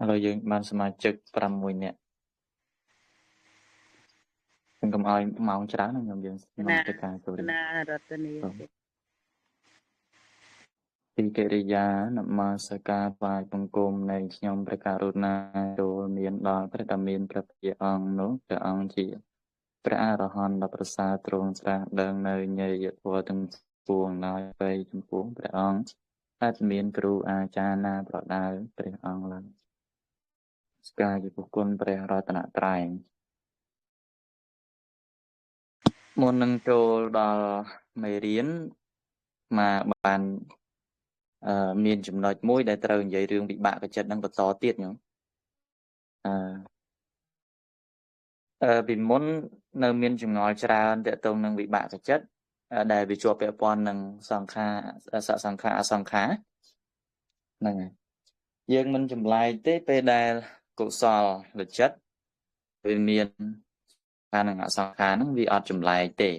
rồi dương ban sma trực pram mùi nè đừng cầm ai mong chán nó nhầm dương nằm tới cả rồi thì kệ đi giá nằm mà sơ ca vài bông côm này nhomประการุณาโดยមានដល់ព្រះតមានព្រះជាអង្គនោះព្រះអង្គជាព្រះអរហន្តដ៏ប្រសើរទ្រង់ត្រាស់ដឹងនៅញយធម៌ទាំងពួងដោយពេលចំពោះព្រះអង្គអាចមានគ្រូអាចារ្យណាប្រដៅព្រះអង្គឡើយស្ការជាពុគុណព្រះរតនត្រ័យមុននឹងចូលដល់មេរៀនមកបានមានចំណុចមួយដែលត្រូវនិយាយរឿងវិបាកចិត្តនឹងបន្តទៀតញោមពីមុននៅមានចម្ងល់ច្រើនទាក់ទងនឹងវិបាកចិត្តដែលវាជាប់ពាក់ព័ន្ធនឹងសង្ខារសង្ខារអសង្ខារហ្នឹងហើយយើងមិនចម្លែកទេពេលដែលកុសលចិត្តវាមានខាងនឹងអសង្ខារហ្នឹងវាអត់ចម្លែកទេ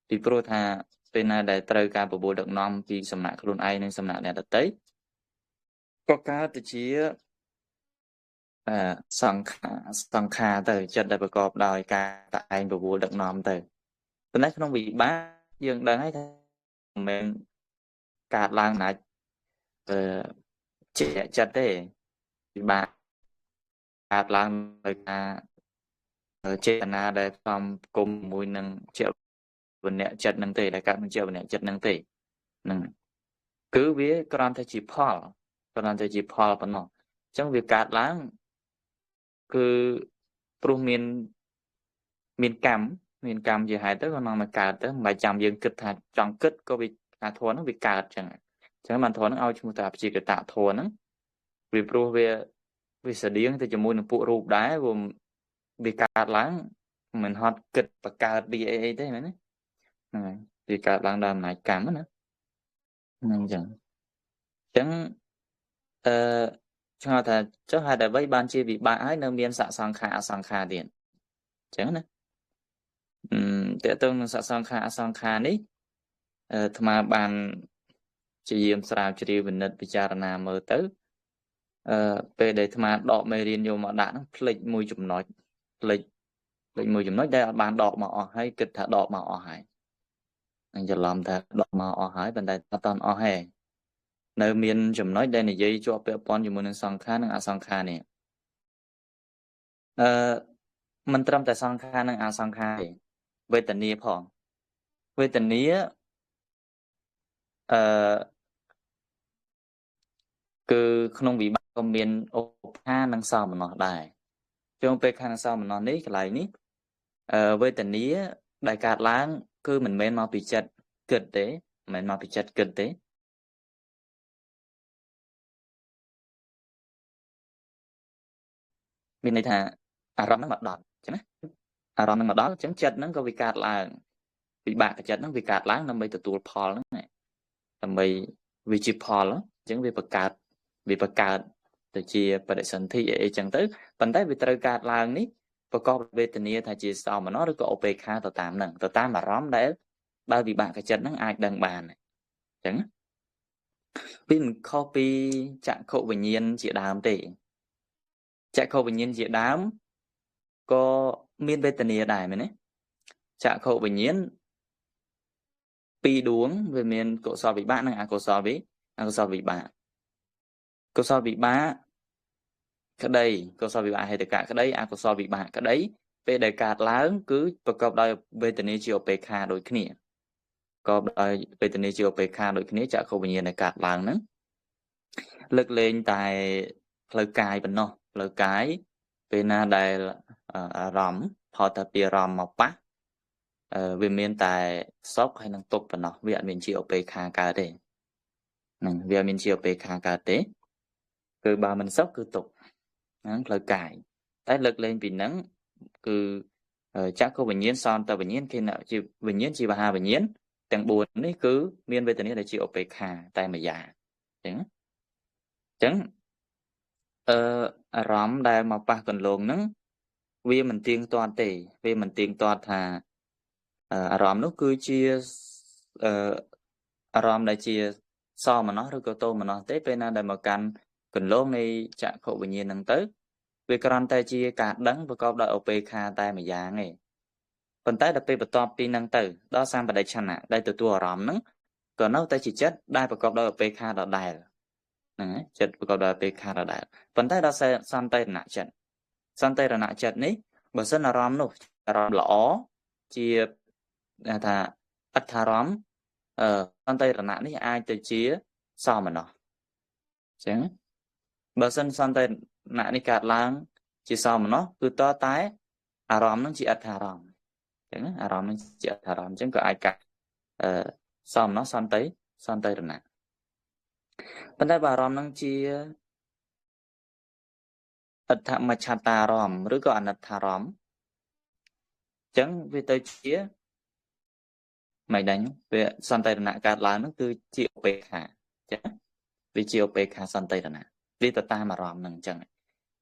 ពីព្រោះថាពេលណាដែលត្រូវការបបួលដឹកនាំពីសំណាក់ខ្លួនឯងនិងសំណាក់អ្នកដទៃក៏កើតទៅជាសង្ខារទៅចិត្តដែលប្រកបដោយការតែឯងបបួលដឹកនាំទៅប៉ុន្តែក្នុងវិបាកយើងដឹងហើយថាមិនមែនកើតឡើងណាជាចិត្តទេវិបាកកើតឡើងដោយការចេតនាដែលផ្សំគុំជាមួយនឹងជាវណ្ណៈចិត្តនឹងទេដែលកើតនឹងជាវណ្ណៈចិត្តនឹងទេហ្នឹងគឺវាគ្រាន់តែជាផលប៉ុណ្ណោះអញ្ចឹងវាកើតឡើងគឺព្រោះមានកម្មជាហេតុទៅក៏នាំមកកើតទៅមិនបាច់ចាំយើងគិតថាចង់គិតក៏វាថាធម៌ហ្នឹងវាកើតអញ្ចឹងបានធម៌ហ្នឹងឲ្យឈ្មោះថាអព្យាកតធម៌ហ្នឹងវាព្រោះវាស្តៀងទៅជាមួយនឹងពួករូបដែរវាកើតឡើងមិនហត់គិតបកើតពីអីទេមែនទេហ្នឹងហើយវាកើតឡើងដោយអំណាចកម្មណាហ្នឹងអញ្ចឹងឆ្ងល់ថាចុះហេតុអ្វីបានជាវិបាកហើយនៅមានសសង្ខារអសង្ខារទៀតអញ្ចឹងណាតើតើនឹងសសង្ខារអសង្ខារនេះអាត្មាបានជាយាមស្រាវជ្រាវវិនិច្ឆ័យពិចារណាមើលទៅពេលដែលអាត្មាដកមេរៀនយកមកដាក់ហ្នឹងផ្លេចមួយចំណុចដែលអត់បានដកមកអស់ហើយគិតថាដកមកអស់ហើយនឹងច្រឡំថាដកមកអស់ហើយប៉ុន្តែអត់តាន់អស់ទេនៅមានចំណុចដែលនិយាយជាប់ពាក់ព័ន្ធជាមួយនឹងសង្ខារនិងអសង្ខារនេះមិនត្រឹមតែសង្ខារនិងអសង្ខារទេវេទនាផងវេទនាគឺក្នុងវិបាកក៏មានឧបខានិងសោមនស្សដែរជុំពេលខាងសោមនស្សនេះកន្លែងនេះវេទនាដែលកើតឡើងគឺមិនមែនមកពីចិត្តគិតទេមិនមែនមកពីចិត្តគិតទេមានន័យថាអារម្មណ៍ហ្នឹងមកដល់អញ្ចឹងណាអារម្មណ៍ហ្នឹងមកដល់អញ្ចឹងចិត្តហ្នឹងក៏វាកើតឡើងវិបាកចិត្តហ្នឹងវាកើតឡើងដើម្បីទទួលផលហ្នឹងដើម្បីវាជាផលអញ្ចឹងវាបង្កើតទៅជាបដិសន្ធិអីចឹងទៅប៉ុន្តែវាត្រូវកើតឡើងនេះប្រកបវេទនាថាជាសោមនស្សឬក៏ឧបេក្ខាទៅតាមហ្នឹងទៅតាមអារម្មណ៍ដែលវិបាកចិត្តហ្នឹងអាចដឹងបានអញ្ចឹងវាមិនខុសពីចក្ខុវិញ្ញាណជាដើមទេចក្ខុវិញ្ញាណជាដើមក៏មានវេទនាដែរមែនទេចក្ខុវិញ្ញាណពីរដួងវាមានកុសលវិបាកនិងអកុសលវិបាកកុសលវិបាកក្តីកុសលវិបាកហេតុកៈក្តីអកុសលវិបាកក្តីពេលដែលកើតឡើងគឺប្រកបដោយវេទនាជាឧបេក្ខាដូចគ្នាក៏ដោយវេទនាជាឧបេក្ខាដូចគ្នាចក្ខុវិញ្ញាណដែលកើតឡើងហ្នឹងលើកលែងតែផ្លូវកាយប៉ុណ្ណោះផ្លូវកាយពេលណាដែលអារម្មណ៍ផលតែពីអារម្មណ៍មកប៉ះវាមានតែសុខហើយនឹងទុក្ខប៉ុណ្ណោះវាអត់មានជាឧបេក្ខាកើតទេហ្នឹងវាអត់មានជាឧបេក្ខាកើតទេគឺបើមិនសុខគឺទុក្ខហ្នឹងផ្លូវកាយតែលើកលែងពីហ្នឹងគឺចក្ខុវិញ្ញាណសន្តវិញ្ញាណគេជាវិញ្ញាណជីវហាវិញ្ញាណទាំង4នេះគឺមានវេទនាដែលជាឧបេក្ខាតែមួយយ៉ាងអញ្ចឹងអារម្មណ៍ដែលមកប៉ះកន្លងហ្នឹងវាមិនទៀងទាត់ទេវាមិនទៀងទាត់ថាអារម្មណ៍នោះគឺជាអារម្មណ៍ដែលជាសោមនស្សឬក៏ទោមនស្សទេពេលណាដែលមកកាន់ cần lông này chạm khổ bình nhiên năng tới vì còn tay chia cả đắng và có đợi OP kha tay mà giá này phần tay đập bật top pin năng tử đó sang vào đây chăn ạ đây từ tua rõm nắng còn nó tay chỉ chết đai và có đợi OP kha đợt đài này chết và có đợi OP kha đợt đài phần tay đó sẽ sang tay nạ trận sang tay là nạ trận ní bởi sân là rõm nụ rõm lõ chia thà ít thà rõm sang tay là nạ ní ai từ chia sao mà nó chẳng bởi sân sang tay nạ ní cạt lang chỉ sao mà nó cứ to tái rõm nó chỉ ít thà rõm chẳng rõm nó chỉ ít thà rõm chẳng có ai cạt sao mà nó sang tay là nạ vấn đề bà rõm nó chia ít thà mà chặt tà rõm rồi có ít thà rõm chẳng vì tôi chia mày đánh về san tay nạ cát lá nó cứ chịu bê khả chứ vì chịu bê khả san tay nạ vì ta mà ròm nằng chẳng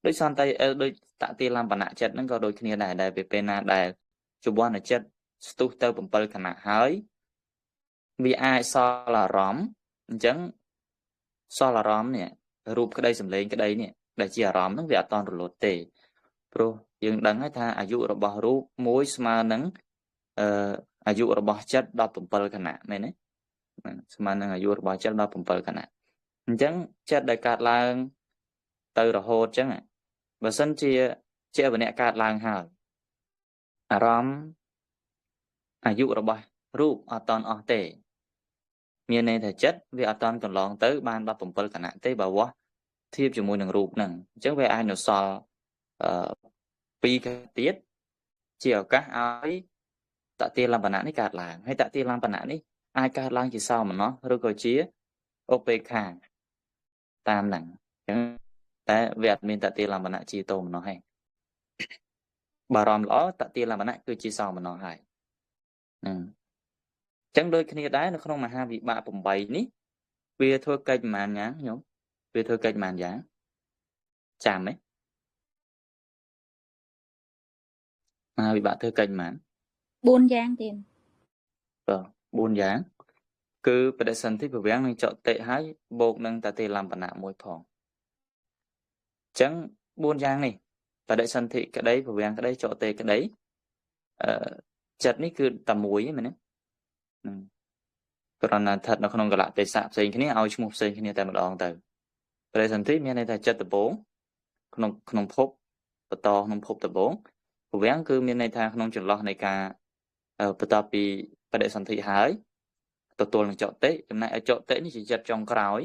đôi san tay đôi tạ ti làm bản nạ chết nó có đôi khi này đại về pena đại chụp quan là chết stu tơ bầm bơ khả nạ hới vì ai so là ròm chẳng so là ròm nè rụp cái đây sầm lên cái đây nè đại chỉ ròm nó về toàn rồi tệ pro nhưng đắng ấy tha dụ rồi bỏ rụp muối mà nắngอายุរបស់ចិត្ត17ខណៈមែនទេស្មើនឹងអាយុរបស់ចិត្ត17ខណៈអញ្ចឹងចិត្តដែលកើតឡើងទៅរហូតអញ្ចឹងបើសិនជាម្នាក់កើតឡើងហើយអារម្មណ៍អាយុរបស់រូបអត់តន់អស់ទេមានន័យថាចិត្តវាអត់តន់កន្លងទៅបាន17ខណៈទេបើវាស់ធៀបជាមួយនឹងរូបហ្នឹងអញ្ចឹងវាអាចនៅសល់2ខណៈទៀតជាឱកាសឲ្យtạ tiên làm bản án cạt làng hay tạ tiên làm bản án đi ai cạt làng chỉ sao mà nó rồi có chia OPK tam nặng tại Việt mình tạ tiên làm bản án chỉ tôm nó hay bà ròm lõ tạ tiên làm bản án cứ chỉ sao mà nó hay chẳng đôi khi đấy nó không mà hai vị bạ bùng bày ní vì thôi kênh màn nháng nhúng vì thôi kênh màn dáng chạm ấy vị bạ thôi kênh màn 4 យ៉ាងទៀត 4 យ៉ាងគឺបដិសន្ធិពវាំងនឹងចតិហើយបូកនឹងតតិលំបណៈមួយផងអញ្ចឹង4យ៉ាងនេះបដិសន្ធិក្តីពវាំងក្តីចតិក្តីចិត្តនេះគឺតែមួយមែនទេគ្រាន់តែស្ថិតនៅក្នុងកលៈទេសៈផ្សេងគ្នាឲ្យឈ្មោះផ្សេងគ្នាតែម្ដងទៅបដិសន្ធិមានន័យថាចិត្តដំបូងក្នុងភពបន្តក្នុងភពដំបូងពវាំងគឺមានន័យថាក្នុងចន្លោះនៃការបន្ទាប់ពីបដិសន្ធិហើយទទួលនឹងចតិចំណែកឲ្យចតិនេះជាចិត្តចុងក្រោយ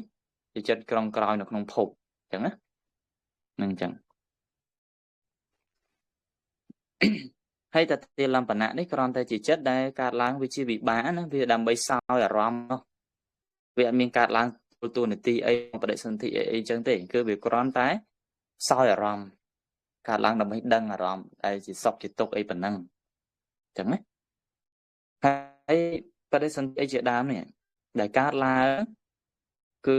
ជាចិត្តក្រងក្រោយនៅក្នុងភពអញ្ចឹងណានឹងអញ្ចឹងហើយតតិលំបណៈនេះគ្រាន់តែជាចិត្តដែលកើតឡើងវាជាវិបាកណាវាដើម្បីសោយអារម្មណ៍នោះវាអត់មានកើតឡើងទូនាទីអីបដិសន្ធិអីអញ្ចឹងទេគឺវាគ្រាន់តែសោយអារម្មណ៍កើតឡើងដើម្បីដឹងអារម្មណ៍ដែលជាសុខជាទុក្ខអីប៉ុណ្ណឹងអញ្ចឹងណាហើយបដិសន្ធិជាដើមនេះដែលកើតឡើងគឺ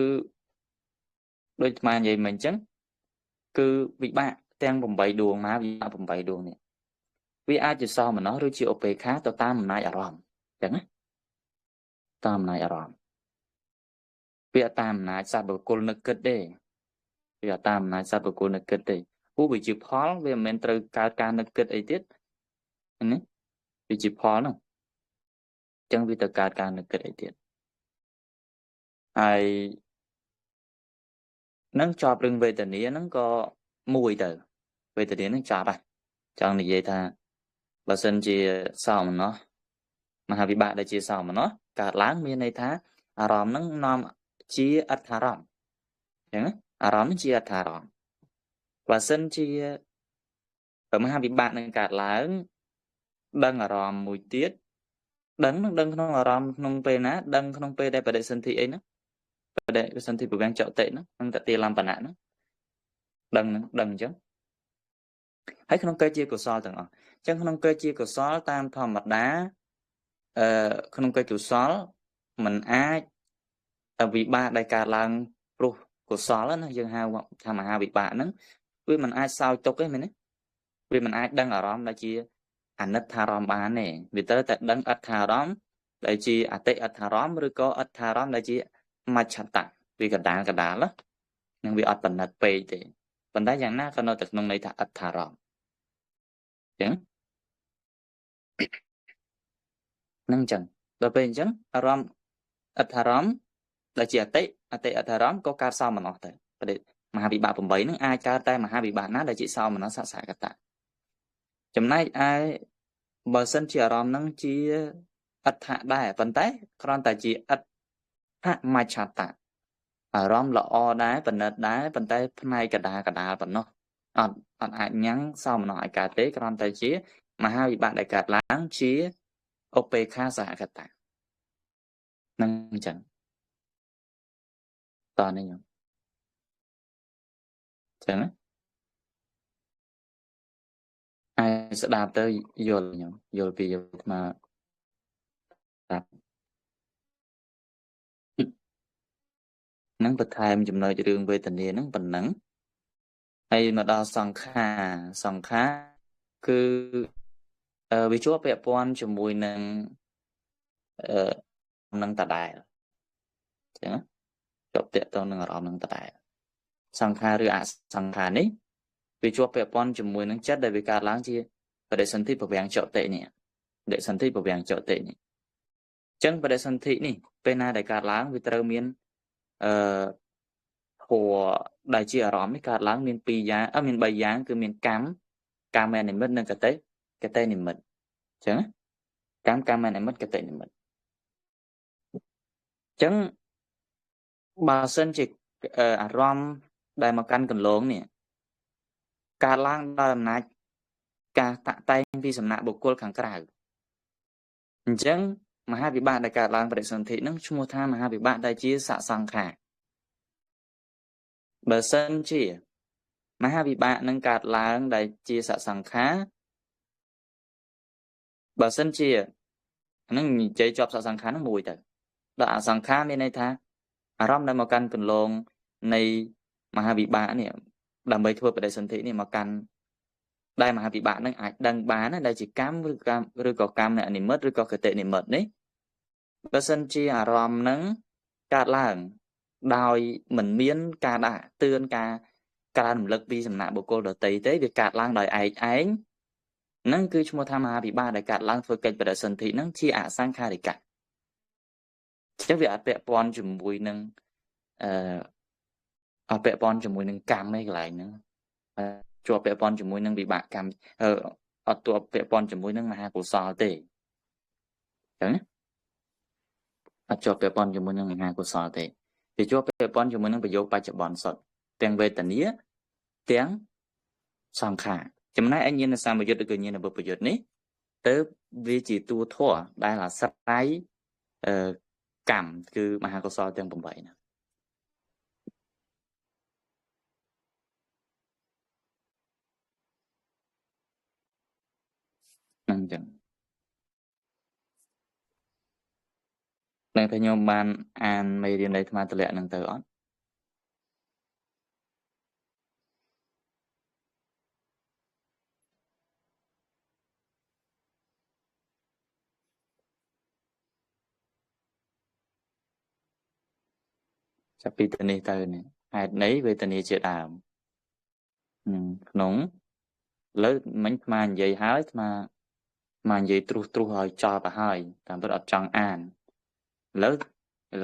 ដូចស្មាននិយាយមិញអញ្ចឹងគឺវិបាកទាំង8ដួងមកវិបាក8ដួងនេះវាអាចជាសមណោះឬជាឧបេក្ខាទៅតាមអំណាចអារម្មណ៍អញ្ចឹងណាតាមអំណាចអារម្មណ៍វាតាមអំណាចសត្វបុគ្គលនឹកគិតទេវាតាមអំណាចសត្វបុគ្គលនឹកគិតទេព្រោះវាជាផលវាមិនមែនត្រូវកើតការនឹកគិតអីទៀតណាវាជាផលនោះចឹងវាទៅកើតការនឹកគិតអីទៀតហើយនឹងជាប់រឿងវេទនាហ្នឹងក៏មួយទៅវេទនាហ្នឹងចាប់ហើយចង់និយាយថាបើសិនជាសោមណោះមហាវិបាកដែលជាសោមណោះកើតឡើងមានន័យថាអារម្មណ៍ហ្នឹងនាំជាអត្ថអារម្មណ៍ចឹងអារម្មណ៍នេះជាអត្ថអារម្មណ៍បើសិនជាមហាវិបាកនឹងកើតឡើងដឹងអារម្មណ៍មួយទៀតដឹងក្នុងអារម្មណ៍ក្នុងពេលណាដឹងក្នុងពេលដែលបដិសន្ធិអីហ្នឹងបដិសន្ធិពវាំងចតិហ្នឹងនឹងតតិលំបណៈហ្នឹងដឹងអញ្ចឹងហើយក្នុងកិច្ចជាកុសលទាំងអស់អញ្ចឹងក្នុងកិច្ចជាកុសលតាមធម្មតាក្នុងកិច្ចកុសលมันអាចវិបាកដែលកើតឡើងព្រោះកុសលណាយើងហៅថាមហាវិបាកហ្នឹងវាមិនអាចសោយទុកទេមែនទេវាមិនអាចដឹងអារម្មណ៍ដែលជាអនិច្ចារម្មណ៍បានទេវាត្រូវតែដឹងអត្ថារម្មណ៍ដែលជាអតិអត្ថារម្មណ៍ឬក៏អត្ថារម្មណ៍ដែលជាមច្ឆតៈវាកដាល នឹងវាអត់បណ្ណិតពេកទេប៉ុន្តែយ៉ាងណាក៏នៅតែក្នុងន័យថាអត្ថារម្មណ៍អញ្ចឹងនឹងអញ្ចឹងដល់ពេលអញ្ចឹងអារម្មណ៍អត្ថារម្មណ៍ដែលជាអតិអត្ថារម្មណ៍ក៏កើតសោមនស្សដែរប្រតិមហាវិបាក8ហ្នឹងអាចកើតតែមហាវិបាកណាដែលជាសោមនស្សសកតៈចំណែកឯបើសិនជាអារម្មណ៍ហ្នឹងជាអដ្ឋៈដែរប៉ុន្តែគ្រាន់តែជាអដ្ឋមច្ឆតៈអារម្មណ៍ល្អដែរបណ្ណិតដែរប៉ុន្តែផ្នែកកដាលប៉ុណ្ណោះអត់អាចញ៉ាំងសោមនស្សឲ្យកើតទេគ្រាន់តែជាមហាវិបាកដែលកើតឡើងជាឧបេក្ខាសហកតៈនឹងអញ្ចឹងតើនេះខ្ញុំអញ្ចឹងហើយស្ដាប់ទៅយល់ខ្ញុំយល់ពីយកមកស្ដាប់នឹងបន្ថែមចំណុចរឿងវេទនានឹងប៉ុណ្ណឹងហើយមកដល់សង្ខារគឺវាជាប់ពាក់ព័ន្ធជាមួយនឹងនឹងតដែលអញ្ចឹងជាប់ពាក់ទៅនឹងអារម្មណ៍នឹងតដែលសង្ខារឬអសង្ខារនេះវាជាប់ពាក់ព័ន្ធជាមួយនឹងចិត្តដែលវាកើតឡើងជាបដិសន្ធិពវាំងចតិនេះបដិសន្ធិពវាំងចតិនេះអញ្ចឹងបដិសន្ធិនេះពេលណាដែលកើតឡើងវាត្រូវមានធัวដែលជាអារម្មណ៍នេះកើតឡើងមាន2យ៉ាងមាន3យ៉ាងគឺមានកម្មនិមិត្តនិងកតេនិមិត្តអញ្ចឹងកម្មនិមិត្តកតេនិមិត្តអញ្ចឹងបើសិនជាអារម្មណ៍ដែលមកកាន់កន្លងនេះកើតឡើងដោយអំណាចការតាក់តែងពីសំណាក់បុគ្គលខាងក្រៅអញ្ចឹងមហាវិបាកដែលកើតឡើងបដិសន្ធិនឹងឈ្មោះថាមហាវិបាកដែលជាសសង្ខារបើសិនជាមហាវិបាកនឹងកើតឡើងដែលជាសសង្ខារបើសិនជានឹងនិយាយជាប់សសង្ខារនឹងមួយទៅដល់អសង្ខារមានន័យថាអារម្មណ៍ដែលមកកាន់កន្លងនៃមហាវិបាកនេះដើម្បីធ្វើបដិសន្ធិនេះមកកាន់ដែលមហាវិបាកនឹងអាចដឹងបានដែលជាកម្មឬក៏កម្មនិមិត្តឬក៏កតេនិមិត្តនេះបើសិនជាអារម្មណ៍នឹងកើតឡើងដោយមិនមានការដាក់ទឿនការរំលឹកពីសំណាក់បុគ្គលដទៃទេវាកើតឡើងដោយឯងហ្នឹងគឺឈ្មោះថាមហាវិបាកដែលកើតឡើងធ្វើកិច្ចបដិសន្ធិហ្នឹងជាអសង្ខារិកៈអញ្ចឹងវាអត់ពាក់ព័ន្ធជាមួយនឹងអត់ពាក់ព័ន្ធជាមួយនឹងកម្មឯកន្លែងហ្នឹងជាប់ពាក់ព័ន្ធជាមួយនឹងវិបាកកម្មអត់ទាប់ពាក់ព័ន្ធជាមួយនឹងមហាកុសលទេអញ្ចឹងអត់ជាប់ពាក់ព័ន្ធជាមួយនឹងមហាកុសលទេវាជាប់ពាក់ព័ន្ធជាមួយនឹងប្រយោគបច្ចុប្បន្នសុទ្ធទាំងវេទនាទាំងសង្ខារចំណែកឯញាណសម្បយុទ្ធឬក៏ញាណបុព្វយុទ្ធនេះទៅវាជាតួធម៌ដែលអាស្រ័យកម្មគឺមហាកុសលទាំង8ហ្នឹងហ្នឹងចឹងតែខ្ញុំបានអានមេរៀននៃអាត្មាតម្លាក់ហ្នឹងទៅអត់ចាប់ពីទៅនេះទៅនេះហេតុនៃវេទនាជាដើមក្នុងលើមិញអាត្មានិយាយហើយអាត្មានិយាយត្រុសឲ្យចប់ទៅហើយតាមពិតអត់ចង់អានឥឡូ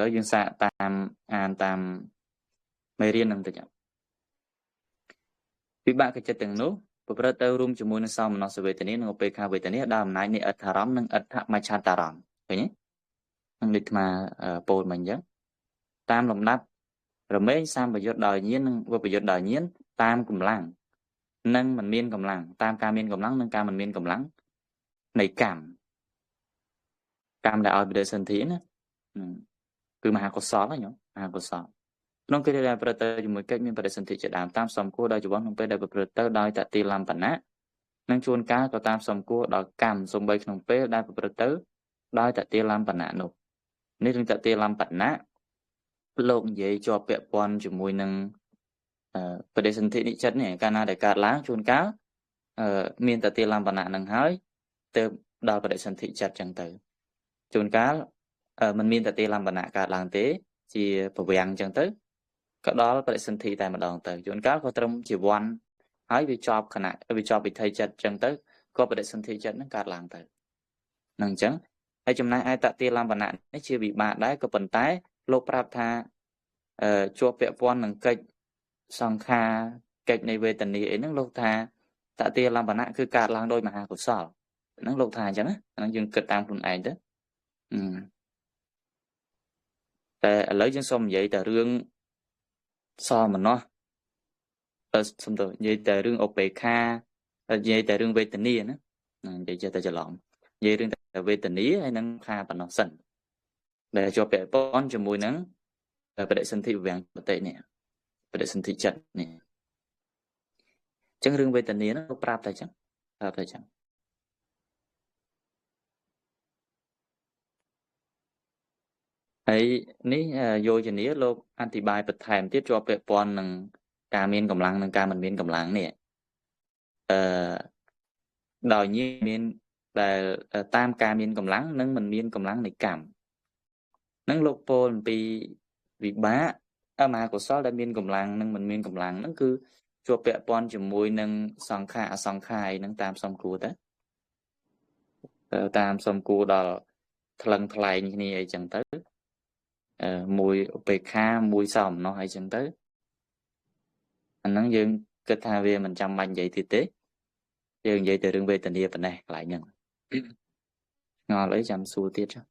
វយើងសាកតាមអានតាមមេរៀននឹងតិចវិបាកចិត្តទាំងនោះប្រព្រឹត្តទៅរួមជាមួយនឹងសោមនស្សវេទនានិងឧបេក្ខាវេទនាដោយអំណាចនៃអដ្ឋារម្មណ៍និងអដ្ឋមច្ឆតារម្មណ៍ឃើញទេនឹងដូចអាត្មាពោលមិញអញ្ចឹងតាមលំដាប់រមែងសម្បយុទ្ធដោយញាណនិងវិបយុទ្ធដោយញាណតាមកម្លាំងនិងមិនមានកម្លាំងតាមការមានកម្លាំងនិងការមិនមានកម្លាំងនៃកម្មដែលឲ្យបដិសន្ធិណាគឺមហាកុសលហ្នឹងមហាកុសលក្នុងពេលដែលប្រព្រឹត្តទៅជាមួយកិច្ចមានបដិសន្ធិជាដើមតាមសំគួរដោយជីវ័នក្នុងពេលដែលប្រព្រឹត្តទៅដោយតតិលំបណៈនិងជួនកាលក៏តាមសំគួរដល់កម្មសំបីក្នុងពេលដែលប្រព្រឹត្តទៅដោយតតិលំបណៈនោះនេះរឿងតតិលំបណៈលោកនិយាយជាប់ពាក់ព័ន្ធជាមួយនឹងបដិសន្ធិនិចិត្តនេះកាលណាដែលកើតឡើងជួនកាលមានតតិលំបណៈនឹងហើយទៅដល់បដិសន្ធិចិត្តចឹងទៅជួនកាលมันមានតតិលំបណៈកើតឡើងទេជាពវាំងចឹងទៅ ក៏ដល់បដិសន្ធិតែម្ដងទៅជួនកាលក៏ត្រឹមជាវ័នហើយវាជាប់ខណៈវាជាប់វិថីចិត្តអញ្ចឹងទៅក៏បដិសន្ធិចិត្តនឹងកើតឡើងទៅនឹងអញ្ចឹងហើយចំណែកឯតតិលំបណៈនេះជាវិបាកដែរក៏ប៉ុន្តែលោកប្រាប់ថាជាប់ពាក់ព័ន្ធនឹងកិច្ចសង្ខារកិច្ចនៃវេទនាអីហ្នឹងលោកថាតតិលំបណៈគឺកើតឡើងដោយមហាកុសលហ្នឹងលោកថាអញ្ចឹងណាហ្នឹងយើងគិតតាមខ្លួនឯងទៅតែឥឡូវយើងសូមនិយាយតែរឿងសមណោះសុំទៅនិយាយតែរឿងឧបេក្ខានិយាយតែរឿងវេទនាណានិយាយចេះតែច្រឡំនិយាយរឿងតែវេទនាហើយនឹងខាប៉ុណ្ណោះសិនដែលជាប់ពាក់ព័ន្ធជាមួយនឹងបដិសន្ធិវាំងបតិនេះបដិសន្ធិចិត្តនេះអញ្ចឹងរឿងវេទនានោះលោកប្រាប់តែអញ្ចឹងហើយនេះយោជនាលោកអធិប្បាយបន្ថែមទៀតជាប់ពាក់ព័ន្ធនឹងការមានកម្លាំងនិងការមិនមានកម្លាំងនេះដោយមានដែលតាមការមានកម្លាំងនិងមិនមានកម្លាំងនៃកម្មនឹងលោកពោលអំពីវិបាកមហាកុសលដែលមានកម្លាំងនិងមិនមានកម្លាំងហ្នឹងគឺជាប់ពាក់ព័ន្ធជាមួយនឹងសង្ខារអសង្ខារហ្នឹងតាមសំគួរទៅតាមសំគួរដល់ថ្លឹងថ្លែងគ្នាអីចឹងទៅមួយឧបេក្ខាមួយសមណោះអីចឹងទៅអាហ្នឹងយើងគិតថាវាមិនចាំបាច់និយាយទៀតទេយើងនិយាយតែរឿងវេទនាប៉ុណ្ណេះកន្លែងហ្នឹងងល់អីចាំសួរទៀតចុះ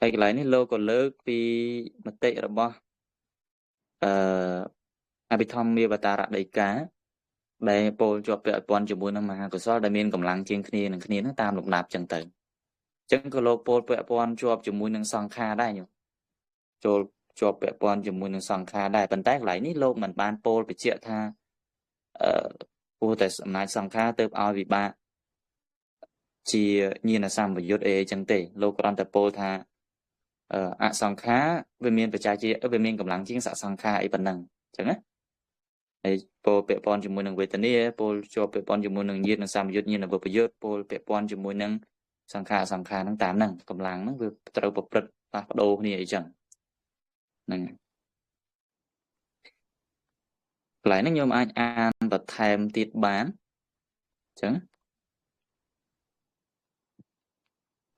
ហើយកន្លែងនេះលោកក៏លើកពីមតិរបស់អភិធម្មមេវតារដីកាដែលពោលជាប់ពាក់ព័ន្ធជាមួយនឹងមហាកុសលដែលមានកម្លាំងជាងគ្នានឹងគ្នានឹងតាមលំដាប់ចឹងទៅអញ្ចឹងក៏លោកពោលពាក់ព័ន្ធជាប់ជាមួយនឹងសង្ខារដែរញោមចូលជាប់ពាក់ព័ន្ធជាមួយនឹងសង្ខារដែរប៉ុន្តែកន្លែងនេះលោកមិនបានពោលបញ្ជាក់ថាពោលតែអំណាចសង្ខារទៅឲ្យវិបាកជាញាណសម្បយុទ្ធអីចឹងទេលោកគ្រាន់តែពោលថាអសង្ខារវាមានបច្ច័យជាវាមានកម្លាំងជាងសសង្ខារអីប៉ុណ្ណឹងអញ្ចឹងណាហើយពោលពាក់ព័ន្ធជាមួយនឹងវេទនាពោលជាប់ពាក់ព័ន្ធជាមួយនឹងញាណសម្បយុទ្ធញាណវិបយុទ្ធពោលពាក់ព័ន្ធជាមួយនឹងសង្ខារហ្នឹងតាមហ្នឹងកម្លាំងហ្នឹងវាត្រូវប្រព្រឹត្តផ្លាស់ប្ដូរគ្នាអីចឹងហ្នឹងកន្លែងហ្នឹងខ្ញុំអាចអានបន្ថែមទៀតបានអញ្ចឹង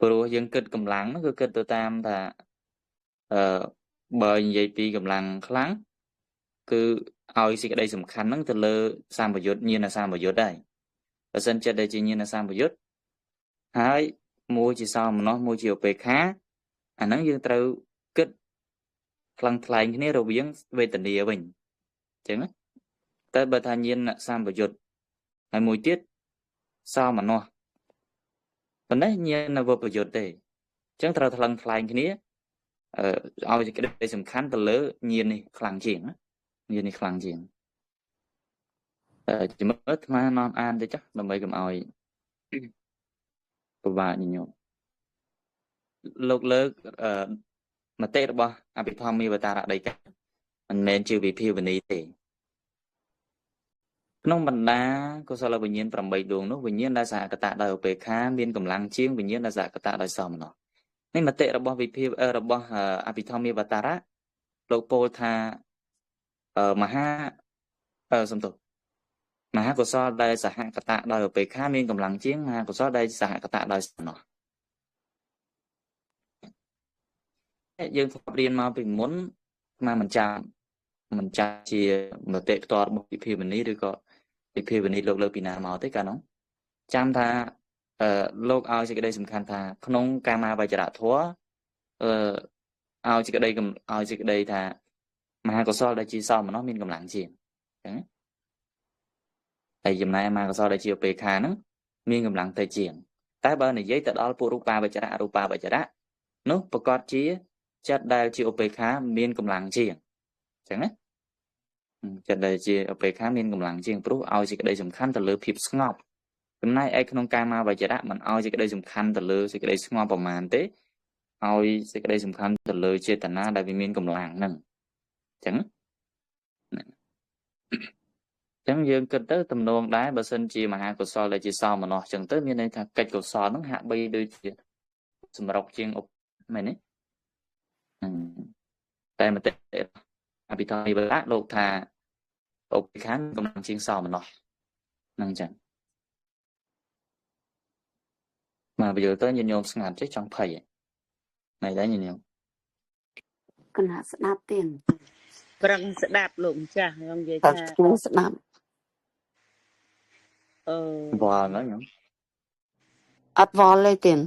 ព្រោះយើងគិតកម្លាំងហ្នឹងគឺគិតទៅតាមថាបើនិយាយពីកម្លាំងខ្លាំងគឺឲ្យសេចក្តីសំខាន់ហ្នឹងទៅលើសម្បយុទ្ធញាណសម្បយុទ្ធដែរបើសិនចិត្តដែលជាញាណសម្បយុទ្ធហើយមួយជាសោមនស្សមួយជាឧបេក្ខាអាហ្នឹងយើងត្រូវគិតខ្លាំងថ្លែងគ្នារវាងវេទនាវិញអញ្ចឹងតែបើថាញាណសម្បយុទ្ធហើយមួយទៀតសោមនស្សប៉ុន្តែញាណវិបយុទ្ធទេអញ្ចឹងត្រូវថ្លឹងថ្លែងគ្នាឲ្យសេចក្តីសំខាន់ទៅលើញាណនេះខ្លាំងជាងញាណនេះខ្លាំងជាងជំរឿអាត្មានាំអានទៅចាស់ដើម្បីកុំឲ្យពិបាកញញោមលោកលើកមតិរបស់អភិធម្មមេវតារដីកាមិនមែនជាវិភាវនីទេក្នុងបណ្ដាកុសលវិញ្ញាណ8ដួងនោះវិញ្ញាណដែលសហកតៈដោយឧបេក្ខាមានកម្លាំងជាងវិញ្ញាណដែលសហកតៈដោយសមណោះនេះមតិរបស់វិភាវរបស់អភិធម្មមេវតារៈលោកពោលថាមហាកុសលដែលសហកតៈដោយឧបេក្ខាមានកម្លាំងជាងមហាកុសលដែលសហកតៈដោយសមណោះយើងធ្លាប់រៀនមកពីមុនមកមិនចាំជាមតិផ្ទាល់របស់វិភាវនីឬក៏វិភាវនីលោកលើពីណាមកទេកាលនោះចាំថាលោកឲ្យសេចក្តីសំខាន់ថាក្នុងកាមាវចរធម៌ឲ្យសេចក្តីថាមហាកុសលដែលជាសមណោះមានកម្លាំងជាងអញ្ចឹងហើយចំណែកមហាកុសលដែលជាឧបេក្ខាហ្នឹងមានកម្លាំងទៅជាងតែបើនិយាយទៅដល់ពុរូបាវចរៈអរូបាវចរៈនោះប្រកាសជាចិត្តដែលជាឧបេក្ខាមានកម្លាំងជាងអញ្ចឹងណាចិត្តដែលជាឧបេក្ខាមានកម្លាំងជាងព្រោះឲ្យសេចក្តីសំខាន់ទៅលើភាពស្ងប់ចំណែកឯក្នុងកាមាវចរៈមិនឲ្យសេចក្តីសំខាន់ទៅលើសេចក្តីស្ងប់ប្រមាណទេឲ្យសេចក្តីសំខាន់ទៅលើចេតនាដែលវាមានកម្លាំងហ្នឹងអញ្ចឹង ចឹងយើងគិតទៅទំនងដែរបើសិនជាមហាកុសលដែលជាសោមនស្សចឹងទៅមានន័យថាកិច្ចកុសលហ្នឹងហាក់បីដូចជាសម្រុកជាងមែនទេតែមតិអភិធម្មវរៈលោកថាឧបេក្ខាកម្លាំងជាងសោមនស្សហ្នឹងចឹងមកបញ្យល់ទៅញាតិញោមស្ងាត់ចេះចង់ភ័យហ្នឹងដែរញាតិញោម គណៈស្ដាប់ទៀត ប្រឹងស្ដាប់លោកម្ចាស់ខ្ញុំនិយាយ តែ ថា ខ្ញុំស្ដាប់ វល់ហ្នឹងញោម អត់វល់ទេទៀត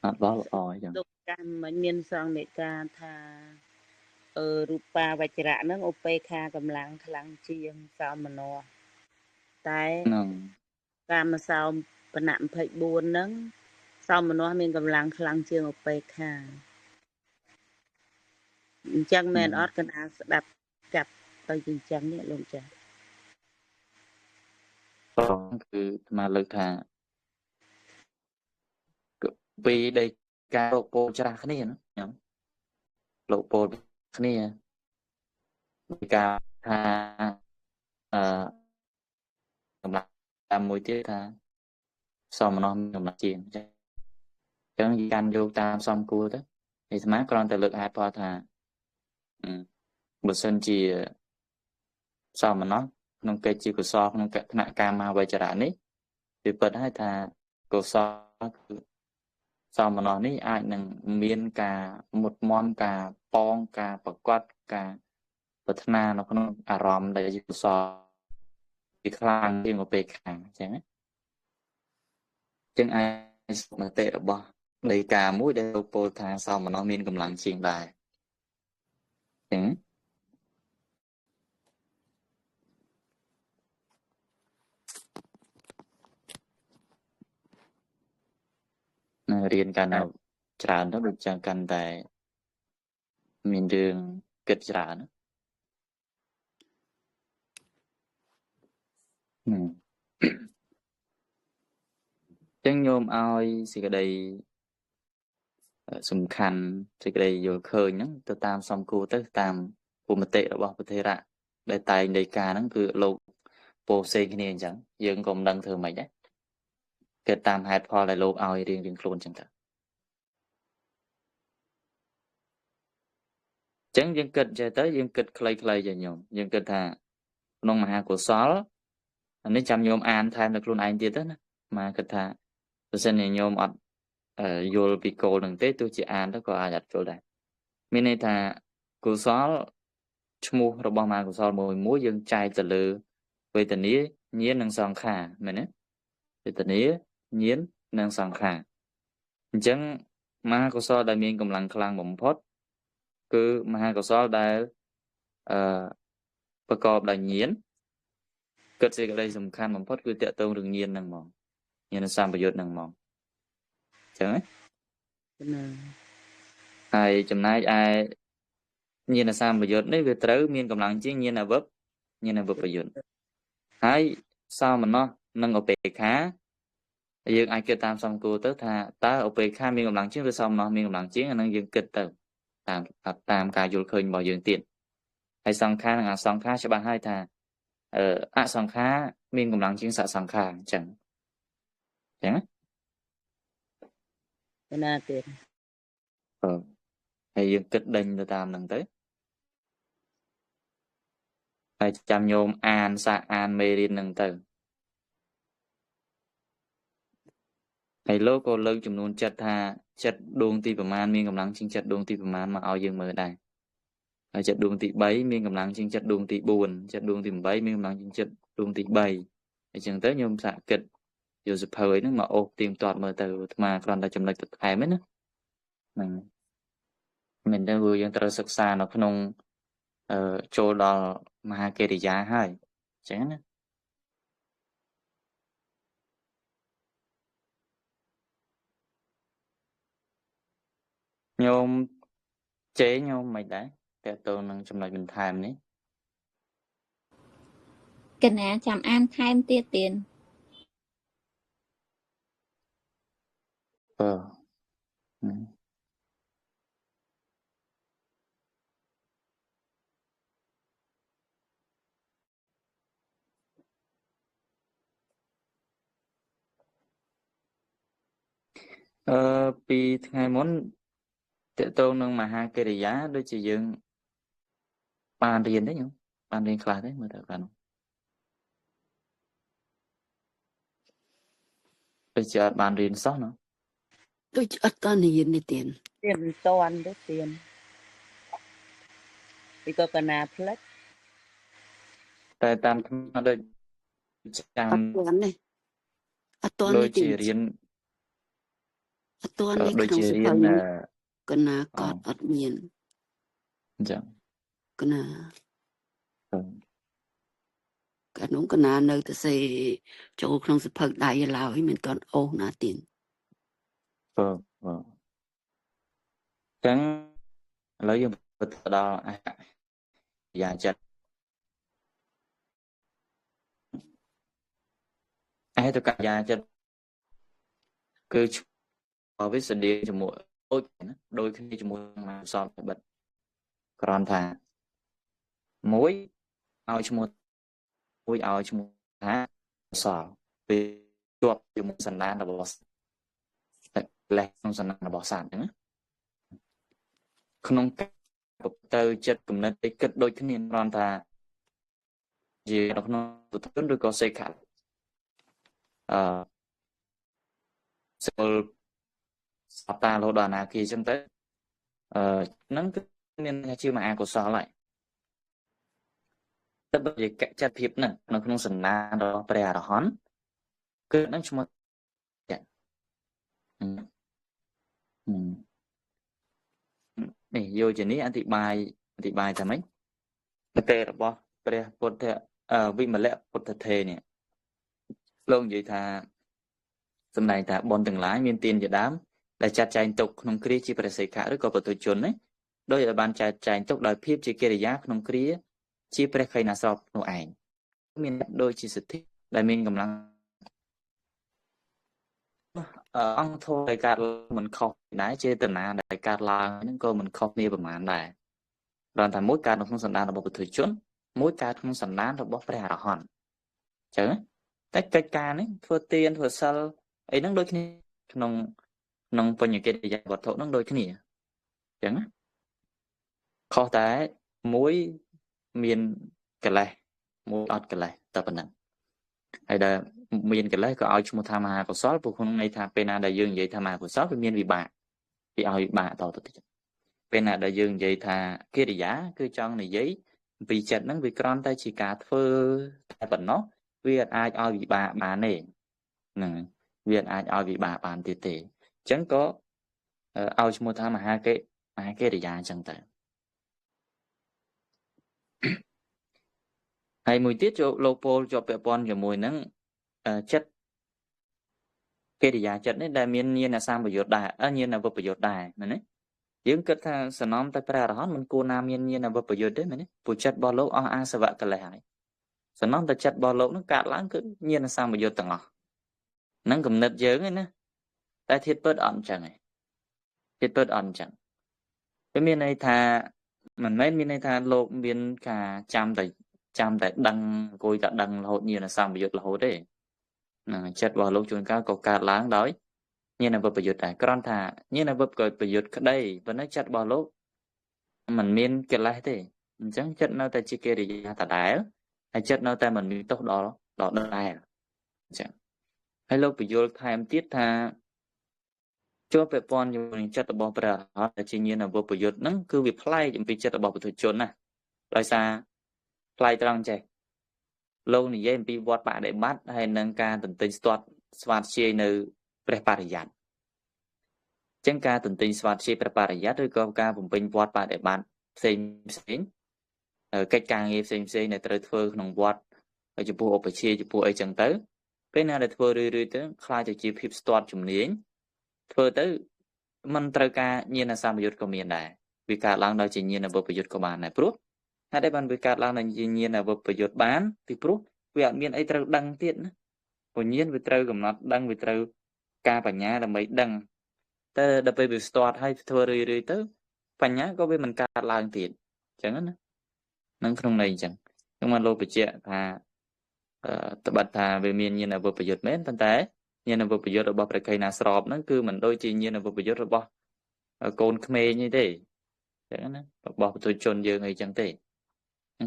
អត់វល់ល្អចឹង លោកកម្មមិនមានសង្ឃនិកាថារូបាវចរៈហ្នឹងឧបេខាកម្លាំងខ្លាំងជាងសោមនស្សតែ ហ្នឹង កាមសោមបណៈ24ហ្នឹងសោមនស្សមានកម្លាំងខ្លាំងជាងឧបេខាអញ្ចឹងមែនអត់កណ្ដាលស្ដាប់ចាប់ទៅជាអញ្ចឹងនេះលោកម្ចាស់ បងគឺអាត្មាលើកថាពីដែលការលោកពោលច្រាស់គ្នាណាញោមលោកពោលគ្នាពីការថាកម្លាំងតាមមួយទៀតថាសមណោះមានកម្លាំងជាងអញ្ចឹងកាន់យកតាមសំគួរទៅអាត្មាគ្រាន់តែលើកហេតុផលថាបើសិនជាសមណោះក្នុងកិច្ចជាកុសលក្នុងគណៈកាមាវចរៈនេះវាពិតហើយថាកុសលគឺសមណោះនេះអាចនឹងមានការមុតមមការប៉ងការប្រកបការប្រាថ្នានៅក្នុងអារម្មណ៍ដែលជាកុសលវាខ្លាំងជាងឧបេក្ខាអញ្ចឹងណាចឹងអាចមតិរបស់ដីកាមួយដែលលោកពោលថាសមណោះមានកម្លាំងជាងដែរចឹងរៀនកាន់តែច្រើនទៅដូចចឹងកាន់តែមានរឿងគិតច្រើនចឹងញោមឲ្យសេចក្តីសំខាន់សេចក្តីយល់ឃើញហ្នឹងទៅតាមសំគួរទៅតាមពុមតិរបស់ប្រធេរៈដែលតែងដីកាហ្នឹងគឺលោកពោផ្សេងគ្នាអញ្ចឹងយើងក៏មិនដឹងធ្វើម៉េចដែរគិតតាមហេតុផលដែលលោកឲ្យរៀងខ្លួនអញ្ចឹងទៅអញ្ចឹងយើងគិតចេះទៅយើងគិតខ្លីៗចាញោមយើងគិតថាក្នុងមហាកុសលអានេះចាំញោមអានថែមដល់ខ្លួនឯងទៀតទៅណាមកគិតថាបើសិនជាញោមអត់យល់ពីគោលនឹងទេទោះជាអានទៅក៏អាចអត់យល់ដែរមានន័យថាកុសលឈ្មោះរបស់មហាកុសលមួយយើងចែកទៅលើវេទនាញាណនិងសង្ខារមែនទេវេទនាញាណនិងសង្ខារអញ្ចឹងមហាកុសលដែលមានកម្លាំងខ្លាំងបំផុតគឺមហាកុសលដែលប្រកបដោយញាណគិតសេចក្តីសំខាន់បំផុតគឺតកតងរឿងញាណហ្នឹងហ្មងញាណសម្បយុទ្ធហ្នឹងហ្មងអញ្ចឹងណាហើយចំណែកឯញាណសម្បយុទ្ធនេះវាត្រូវមានកម្លាំងជាងញាណអវិបប្រយុទ្ធហើយសោមនស្សនិងឧបេក្ខាយើងអាចគិតតាមសំគួរទៅថាតើឧបេក្ខាមានកម្លាំងជាងឬសោមនស្សមានកម្លាំងជាងអានឹងយើងគិតទៅតាមការយល់ឃើញរបស់យើងទៀតហើយសង្ខារនិងអសង្ខារច្បាស់ហើយថាអសង្ខារមានកម្លាំងជាងសសង្ខារអញ្ចឹងណាទៀតហើយយើងគិតដេញទៅតាមហ្នឹងទៅហើយចាំញោមអានសាកអានមេរៀនហ្នឹងទៅហើយលោកក៏លើកចំនួនចិត្តថាចិត្តដួងទីប្រមាណមានកម្លាំងជាងចិត្តដួងទីប្រមាណមកឲ្យយើងមើលដែរហើយចិត្តដួងទី3មានកម្លាំងជាងចិត្តដួងទី4ចិត្តដួងទី8មានកម្លាំងជាងចិត្តដួងទី3អញ្ចឹងទៅញោមសាកគិតយកសភើហ្នឹងមកអូសទៀងទាត់មើលទៅអាត្មាគ្រាន់តែចំណុចទៅថែមទេណាហ្នឹងមិនទៅយើងត្រូវសិក្សានៅក្នុងចូលដល់មហាកិរិយាហើយអញ្ចឹងណាញោមជេញោមមិនដែរតើតើនឹងចំណុចបន្ថែមនេះកណាចាំអានថែមទៀតទៀត ពីថ្ងៃមុនតកតងនឹងមហាកិរិយាដូចជាយើងបានរៀនទេញោមបានរៀនខ្លះទេមើលទៅបានដូចជាអត់បានរៀនសោះណា ដូចអត់តនិយាយនេះទៀន ទៀនមិនតាន់ទេទៀនពីក៏កណាផ្លិច តែតាមខ្ញុំដូចចាំ អត់ទាន់នេះអត់ទាន់ ដូច នេះទៀ ជា ន រៀន អត់ទាន់នេះ ដូច ក្នុង ជា ស រៀ ភៅ ន នេះកណាកត់អត់មាន អញ្ចឹង កណា អឺ កាលនោះកណានៅតែសេចូលក្នុងសភៅដៃឯឡើយមិនទាន់អូសណាទៀន អញ្ចឹងឥឡូវយើងទៅដល់អហិយាចិត្តអហិតកយាចិត្តគឺឈ្មោះវិសឌីជាមួយដូចណាដូចគ្នាជាមួយនឹងអសរបិទ្ធគ្រាន់ថាមួយឲ្យឈ្មោះមួយឲ្យឈ្មោះថាអសរពេលជាប់ជាមួយសន្តានរបស់លេខក្នុងសន្តានរបស់សត្វហ្នឹងណាក្នុងទៅចិត្តគំនិតឯគិតដូចគ្នាគ្រាន់ថាជានៅក្នុងពុទ្ធជនឬក៏សេខៈអឺសិលសត្វតាលោដល់អនាគីអញ្ចឹងទៅហ្នឹងគឺមានថាជាមហាកុសលហើយទៅបើនិយាយចាត់ភាពហ្នឹងនៅក្នុងសន្តានរបស់ព្រះអរហន្តគឺហ្នឹងឈ្មោះចាត់នេះយោជនីអធិប្បាយថាម៉េចប្រតិរបស់ព្រះពុទ្ធវិមលៈពុទ្ធថេរនេះលោកនិយាយថាសម្ដែងថាបុណ្យទាំងឡាយមានទានជាដើមដែលចាត់ចែងទុកក្នុងគ្រាជាព្រះសិក្ខាឬក៏ពុទ្ធជនណាដោយឲ្យបានចាត់ចែងទុកដោយភាពជាកិរិយាក្នុងគ្រាជាព្រះខៃណាសពនោះឯងមានដូចជាសិទ្ធិដែលមានកម្លាំងអង្គធម៌ដែលកើតមិនខុសដែរចេតនាដែលកើតឡើងហ្នឹងក៏មិនខុសគ្នាប្រមាណដែរគ្រាន់តែមួយកើតនៅក្នុងសន្តានរបស់ពុទ្ធជនមួយកើតក្នុងសន្តានរបស់ព្រះអរហន្តអញ្ចឹងតែកិច្ចការនេះធ្វើទានធ្វើសិលអីហ្នឹងដូចគ្នាក្នុងបញ្ញកិរិយាវត្ថុហ្នឹងដូចគ្នាអញ្ចឹងខុសតែមួយមានកិលេសមួយអត់កិលេសតែប៉ុណ្ណឹងហើយដែលមានកិលេសក៏ឲ្យឈ្មោះថាមហាកុសលព្រោះក្នុងន័យថាពេលណាដែលយើងនិយាយថាមហាកុសលវាមានវិបាកវាឲ្យវិបាកតទៅទៀតពេលណាដែលយើងនិយាយថាកិរិយាគឺចង់និយាយពីចិត្តហ្នឹងវាគ្រាន់តែជាការធ្វើតែប៉ុណ្ណោះវាអាចឲ្យវិបាកបានទេហ្នឹងវាអាចឲ្យវិបាកបានទៀតទេអញ្ចឹងក៏ឲ្យឈ្មោះថាមហាកិរិយាអញ្ចឹងទៅហើយមួយទៀតលោកពោលជាប់ពាក់ព័ន្ធជាមួយនឹងចិត្តកិរិយាចិត្តនេះដែលមានញាណសម្បយុទ្ធដែរញាណវិបយុទ្ធដែរមែនទេយើងគិតថាសំណំតែព្រះអរហន្តមិនគួរណាមានញាណវិបយុទ្ធទេមែនទេព្រោះចិត្តរបស់លោកអស់អាសវៈកិលេសហើយសំណំតែចិត្តរបស់លោកនឹងកើតឡើងគឺញាណសម្បយុទ្ធទាំងអស់ហ្នឹងគំនិតយើងឯណាតែធៀបពិតអត់អញ្ចឹងឯងធៀបពិតអត់អញ្ចឹងវាមានន័យថាមិនមែនមានន័យថាលោកមានការចាំតែដឹងអង្គុយតែដឹងរហូតញាណសម្បយុទ្ធរហូតទេហ្នឹងចិត្តរបស់លោកជួនកាលក៏កើតឡើងដោយញាណវិបយុទ្ធដែរគ្រាន់ថាញាណវិបយុទ្ធក្តីប៉ុន្តែចិត្តរបស់លោកមិនមានកិលេសទេអញ្ចឹងចិត្តនៅតែជាកិរិយាដដែលហើយចិត្តនៅតែមិនមានទោសដល់ដែរអញ្ចឹងហើយលោកបញ្យល់ថែមទៀតថាជាប់ពាក់ព័ន្ធជាមួយនឹងចិត្តរបស់ព្រះអរហន្តដែលជាញាណវិបយុទ្ធហ្នឹងគឺវាប្លែកអំពីចិត្តរបស់ពុទ្ធជនណាដោយសារប្លែកត្រង់ចេះលោកនិយាយអំពីវត្តបដិបត្តិហើយនឹងការទន្ទិញស្ទាត់ស្វាធ្យាយនៅព្រះបរិយ័តអញ្ចឹងការទន្ទិញស្វាធ្យាយព្រះបរិយ័តឬក៏ការបំពេញវត្តបដិបត្តិផ្សេងកិច្ចការងារផ្សេងដែលត្រូវធ្វើក្នុងវត្តហើយចំពោះឧបជាចំពោះអីចឹងទៅពេលណាដែលធ្វើរឿយទៅខ្លាចទៅជាភាពស្ទាត់ជំនាញធ្វើទៅមិនត្រូវការញាណសម្បយុទ្ធក៏មានដែរវាកើតឡើងដោយជាញាណវិបយុទ្ធក៏បានដែរព្រោះហេតុអីបានវាកើតឡើងដោយជាញាណវិបយុទ្ធបានពីព្រោះវាអត់មានអីត្រូវដឹងទៀតណាពញាណវាត្រូវកំណត់ដឹងវាត្រូវការបញ្ញាដើម្បីដឹងតែដល់ពេលវាស្ទាត់ហើយធ្វើរឿយទៅបញ្ញាក៏វាមិនកើតឡើងទៀតអញ្ចឹងណានឹងក្នុងន័យអញ្ចឹងខ្ញុំមកលោកបញ្ជាក់ថាត្បិតថាវាមានញាណវិបយុទ្ធមែនប៉ុន្តែ ញាណវប្រយុទ្ធរបស់ព្រះកៃណាស្របហ្នឹងគឺមិនដូចជាញាណវប្រយុទ្ធរបស់កូនក្មេងទេចឹងណារបស់ប្រជាជនយើងអីចឹងទេ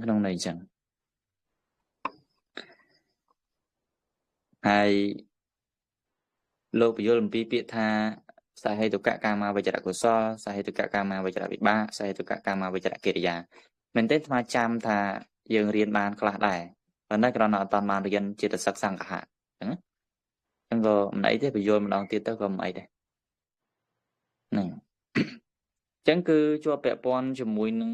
ក្នុងន័យចឹងហើយលោកពយល់អំពីពាក្យថាសហេតុកកាមាវចរកុសលសហេតុកកាមាវចរវិបាកសហេតុកកាមាវចរកិរិយាមែនទេស្មាចាំថាយើងរៀនបានខ្លះដែរប៉ុន្តែគ្រាន់តែអត់បានរៀនចិត្តសឹកសង្កហៈចឹងណាចឹងក៏មិនអីទេពយល់ម្ដងទៀតទៅក៏មិនអីដែរហ្នឹងចឹងគឺជាប់ពាក់ព័ន្ធជាមួយនឹង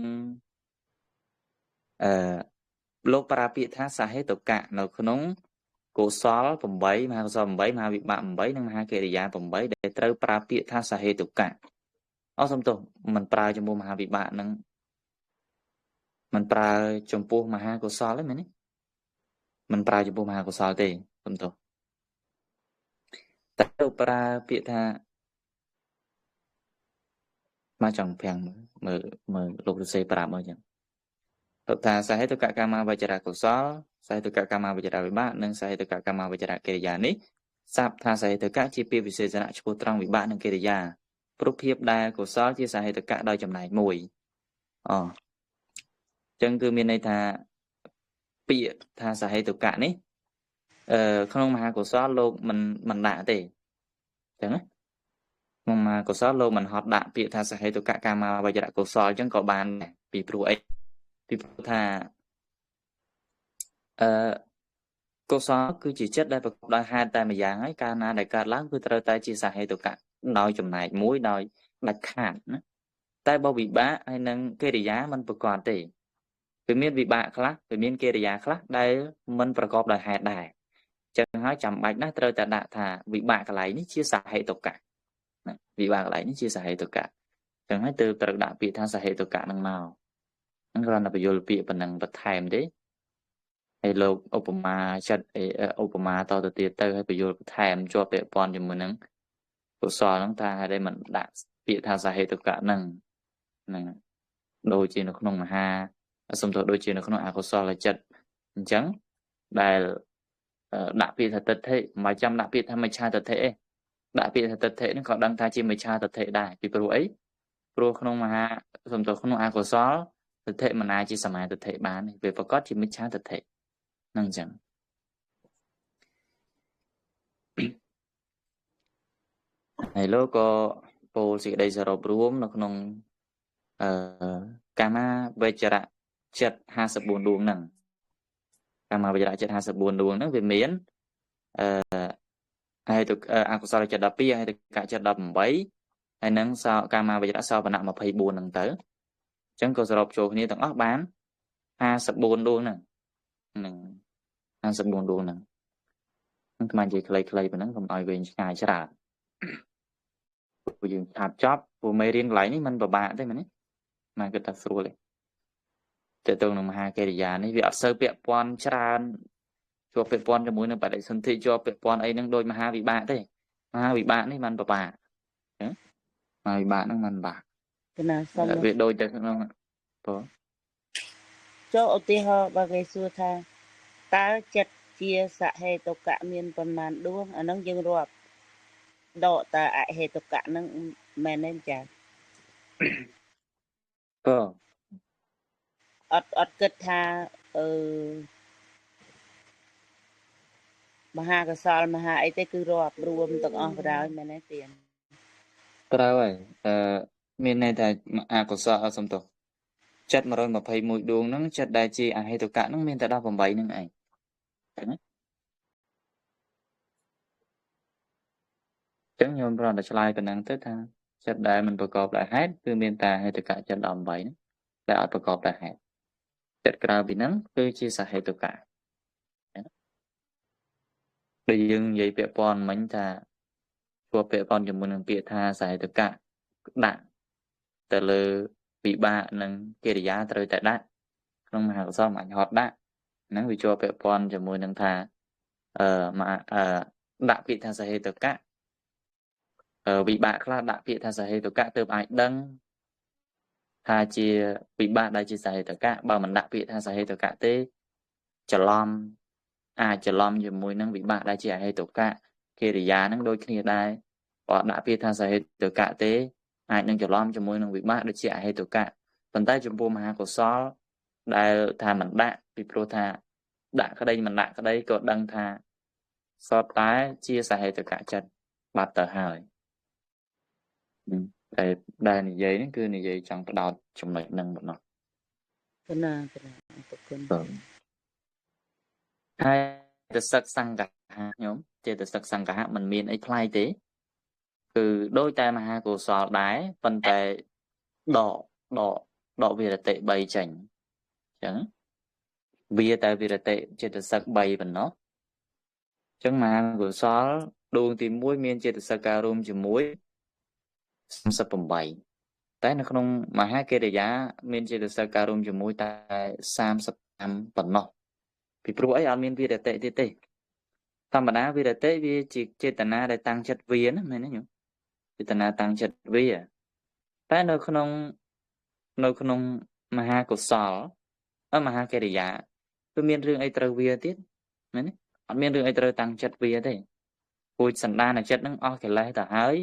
លោកប្រាពាក្យថាសហេតុកៈនៅក្នុងកុសល8មហាកុសល8មហាវិបាក8និងមហាកិរិយា8ដែលត្រូវប្រើពាក្យថាសហេតុកៈសំទោសមិនប្រើចំពោះមហាវិបាកនឹងមិនប្រើចំពោះមហាកុសលទេមែនទេមិនប្រើចំពោះមហាកុសលទេសំទោសតែប្រើពាក្យថាមកចង់ប្រាំងមើលលោកសរសេរប្រាប់មកចឹងទៅថាសហេតុកកាមាវចរកុសលសហេតុកកាមាវចរវិបាកនិងសហេតុកកាមាវចរកិរិយានេះសាប់ថាសហេតុកៈជាពាក្យវិសេសណៈឈ្មោះត្រង់វិបាកនិងកិរិយាព្រោះភាពដែលកុសលជាសហេតុកៈដោយចំណែកមួយចឹងគឺមានន័យថាពាក្យថាសហេតុកៈនេះក្នុងមហាកុសលលោកមិនដាក់ទេចឹងណាក្នុងមហាកុសលលោកមិនហត់ដាក់ពាក្យថាសហេតុកកាមាវចរកុសលចឹងក៏បានដែរពីព្រោះអីពីព្រោះថាកុសលគឺជាចិត្តដែលប្រកបដោយហេតុតែម្យ៉ាងហើយកាលណាដែលកើតឡើងគឺត្រូវតែជាសហេតុកៈដោយចំណែកមួយដោយដាច់ខាតណាតែបើវិបាកហើយនឹងកិរិយាมันប្រកបទេវាមានវិបាកខ្លះវាមានកិរិយាខ្លះដែលมันប្រកបដោយហេតុដែរចឹងហើយចាំបាច់ណាស់ត្រូវតែដាក់ថាវិបាកកន្លែងនេះជាសហេតុកៈណាវិបាកកន្លែងនេះជាសហេតុកៈចឹងហើយត្រូវដាក់ពាក្យថាសហេតុកៈនឹងមកហ្នឹងគ្រាន់តែបញ្យល់ពាក្យប៉ុណ្ណឹងបន្ថែមទេហើយលោកឧបមាចិត្តឧបមាតទៅទៀតទៅហើយបញ្យល់បន្ថែមជាប់ពាក់ព័ន្ធជាមួយនឹងកុសលហ្នឹងថាហេតុអីមិនដាក់ពាក្យថាសហេតុកៈហ្នឹងដូចជានៅក្នុងមហាសំទោសដូចជានៅក្នុងអកុសលចិត្តអញ្ចឹងដែលដាក់ពាក្យថាទិដ្ឋិមិនចាំដាក់ពាក្យថាមិច្ឆាទិដ្ឋិទេដាក់ពាក្យថាទិដ្ឋិហ្នឹងក៏ដឹងថាជាមិច្ឆាទិដ្ឋិដែរពីព្រោះអីព្រោះក្នុងមហាសំទោសក្នុងអកុសលទិដ្ឋិមិនអាចជាសមាទិដ្ឋិបានទេវាប្រកបជាមិច្ឆាទិដ្ឋិហ្នឹងអញ្ចឹងហើយលោកក៏ពោលសេចក្តីសរុបរួមនៅក្នុងកាមាវចរៈចិត្ត54ដួងហ្នឹងកាមាវចរៈចិត្ត54ដួងហ្នឹងវាមានហើយទៅអកុសលចិត្ត12ហើយទៅកចិត្ត18ហើយនឹងកាមាវចរៈសោបណៈ24ហ្នឹងទៅអញ្ចឹងក៏សរុបចូលគ្នាទាំងអស់បាន54ដួងហ្នឹង54ដួងហ្នឹងស្មាននិយាយខ្លីៗប៉ុណ្ណឹងកុំឲ្យវែងឆ្ងាយច្រើនព្រោះយើងឆាប់ចប់ព្រោះមេរៀនកន្លែងនេះมันពិបាកទេមែនទេមកគិតថាស្រួលទេទៅនឹងមហាកិរិយានេះវាអត់សូវពាក់ព័ន្ធច្រើនជាប់ពាក់ព័ន្ធជាមួយនឹងបដិសន្ធិជាប់ពាក់ព័ន្ធអីហ្នឹងដូចមហាវិបាកទេមហាវិបាកនេះมันពិបាកមហាវិបាកហ្នឹងมันពិបាកគណៈសុំវាដូចតែក្នុងបងចូលឧទាហរណ៍បើគេសួរថាតើចិត្តជាសហេតុកៈមានប៉ុន្មានដួងអាហ្នឹងយើងរាប់ដកតើអហេតុកៈហ្នឹងមែនទេចាបងអត់គិតថាមហាកុសលមហាអីទេគឺរាប់រួមទាំងអស់បណ្ដោយមែនទេទៀតត្រូវហើយមានន័យថាអកុសលសំទោសចិត្ត121ដួងហ្នឹងចិត្តដែលជាអហេតុកៈហ្នឹងមានតែ18ហ្នឹងឯងចឹងខ្ញុំប្រហែលតែឆ្លើយប៉ុណ្ណឹងទៅថាចិត្តដែលមិនប្រកបដោយហេតុគឺមានតែហេតុកៈចិត្ត18ហ្នឹងដែលអត់ប្រកបដោយហេតុចិត្តក្រៅពីហ្នឹងគឺជាសហេតុកៈដូចយើងនិយាយពាក្យព័ន្ធមិញថាជួបពាក្យព័ន្ធជាមួយនឹងពាក្យថាសហេតុកៈដាក់ទៅលើវិបាកនិងកិរិយាត្រូវតែដាក់ក្នុងមហាកុសលមិនអាចហត់ដាក់ហ្នឹងវាជាប់ពាក់ព័ន្ធជាមួយនឹងថាដាក់ពាក្យថាសហេតុកៈវិបាកខ្លះដាក់ពាក្យថាសហេតុកៈទើបអាចដឹងថាជាវិបាកដែលជាសហេតុកៈបើមិនដាក់ពាក្យថាសហេតុកៈទេច្រឡំអាចច្រឡំជាមួយនឹងវិបាកដែលជាអហេតុកៈ កិរិយាហ្នឹងដូចគ្នាដែរបើអត់ដាក់ពាក្យថាសហេតុកៈទេអាចនឹងច្រឡំជាមួយនឹងវិបាកដូចជាអហេតុកៈប៉ុន្តែចំពោះមហាកុសលដែលថាមិនដាក់ពីព្រោះថាដាក់ក្តីមិនដាក់ក្តីក៏ដឹងថាសតតែជាសហេតុកៈចិត្តបាត់ទៅហើយតែដែលនិយាយហ្នឹងគឺនិយាយចង់ផ្ដោតចំណុចហ្នឹងប៉ុណ្ណោះ កណាអរគុណ ហើយទៅសឹកសង្កហៈញោមចេតសិកសង្កហៈមិនមានអីប្លែកទេគឺដូចតែមហាកុសលដែរប៉ុន្តែដកវិរតិ3ចេញអញ្ចឹងវាតែវិរតិចេតសិក3ប៉ុណ្ណោះអញ្ចឹងមហាកុសលដួងទី1មានចេតសិកការរួមជាមួយ38តែនៅក្នុងមហាកិរិយាមានចេតសិកការរួមជាមួយតែ35ប៉ុណ្ណោះពីព្រោះអីអត់មានវិរតិទៀតទេធម្មតាវិរតិវាជាចេតនាដែលតាំងចិត្តវាណាមែនទេញោមចេតនាតាំងចិត្តវាតែនៅក្នុងមហាកុសលមហាកិរិយាគឺមានរឿងអីត្រូវវាទៀតមែនទេអត់មានរឿងអីត្រូវតាំងចិត្តវាទេពូជសន្តានចិត្តនឹងអស់កិលេសទៅហើយ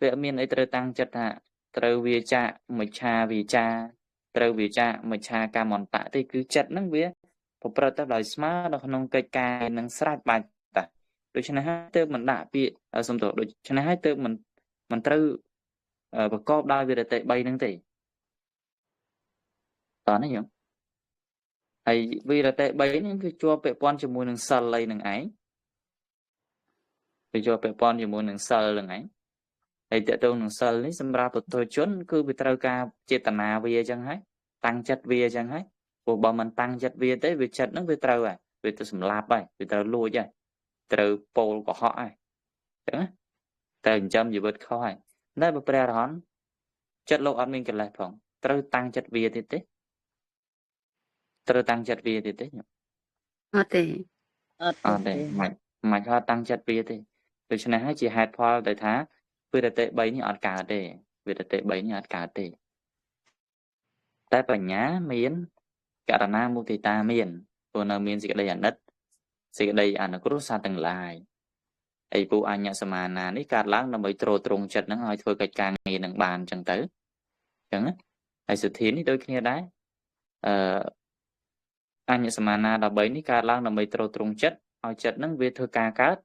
វាអត់មានអីត្រូវតាំងចិត្តថាត្រូវវាចាមិច្ឆាវិចាត្រូវវាចាមិច្ឆាកម្មន្តៈទេគឺចិត្តនឹងវាប្រព្រឹត្តទៅដោយស្មើនៅក្នុងកិច្ចការនឹងស្រេចបាច់តាដូច្នេះហើយទើបមិនដាក់ពាក្យសំទោសដូច្នេះហើយទើបមិនត្រូវប្រកបដោយវិរតិ3ហ្នឹងទេតោះនេះញោមហើយវិរតិ3ហ្នឹងគឺជាប់ពាក់ព័ន្ធជាមួយនឹងសិលអីនឹងឯងវាជាប់ពាក់ព័ន្ធជាមួយនឹងសិលនឹងឯងហើយតើតើនឹងសិលនេះសម្រាប់ពុទ្ធជនគឺវាត្រូវការចេតនាវាអញ្ចឹងហើយតាំងចិត្តវាអញ្ចឹងហើយព្រោះបើមិនតាំងចិត្តវាទេវាចិត្តហ្នឹងវាត្រូវហើយវាទៅសម្លាប់ហើយវាត្រូវលួចហើយត្រូវពោលកុហកហើយអញ្ចឹងតែចិញ្ចឹមជីវិតខុសហើយតែបើព្រះអរហន្តចិត្តលោកអត់មានកិលេសផងត្រូវតាំងចិត្តវាទៀតទេត្រូវតាំងចិត្តវាទៀតទេអត់ទេ អត់ទេ មិនហត់តាំងចិត្តវាទេដូច្នេះហើយជាហេតុផលដែលថាវិរតិ3នេះអត់កើតទេវិរតិ3នេះអត់កើតទេតែបញ្ញាមានករណាមុទិតាមានព្រោះនៅមានសេចក្តីអាណិតសេចក្តីអនុគ្រោះសត្វទាំងឡាយឯពូអញ្ញសមាណានេះកើតឡើងដើម្បីទ្រទ្រង់ចិត្តហ្នឹងឲ្យធ្វើកិច្ចការងារនឹងបានអញ្ចឹងទៅអញ្ចឹងហើយសុធាននេះដូចគ្នាដែរអញ្ញសមាណា13នេះកើតឡើងដើម្បីទ្រទ្រង់ចិត្តឲ្យចិត្តហ្នឹងវាធ្វើការកើត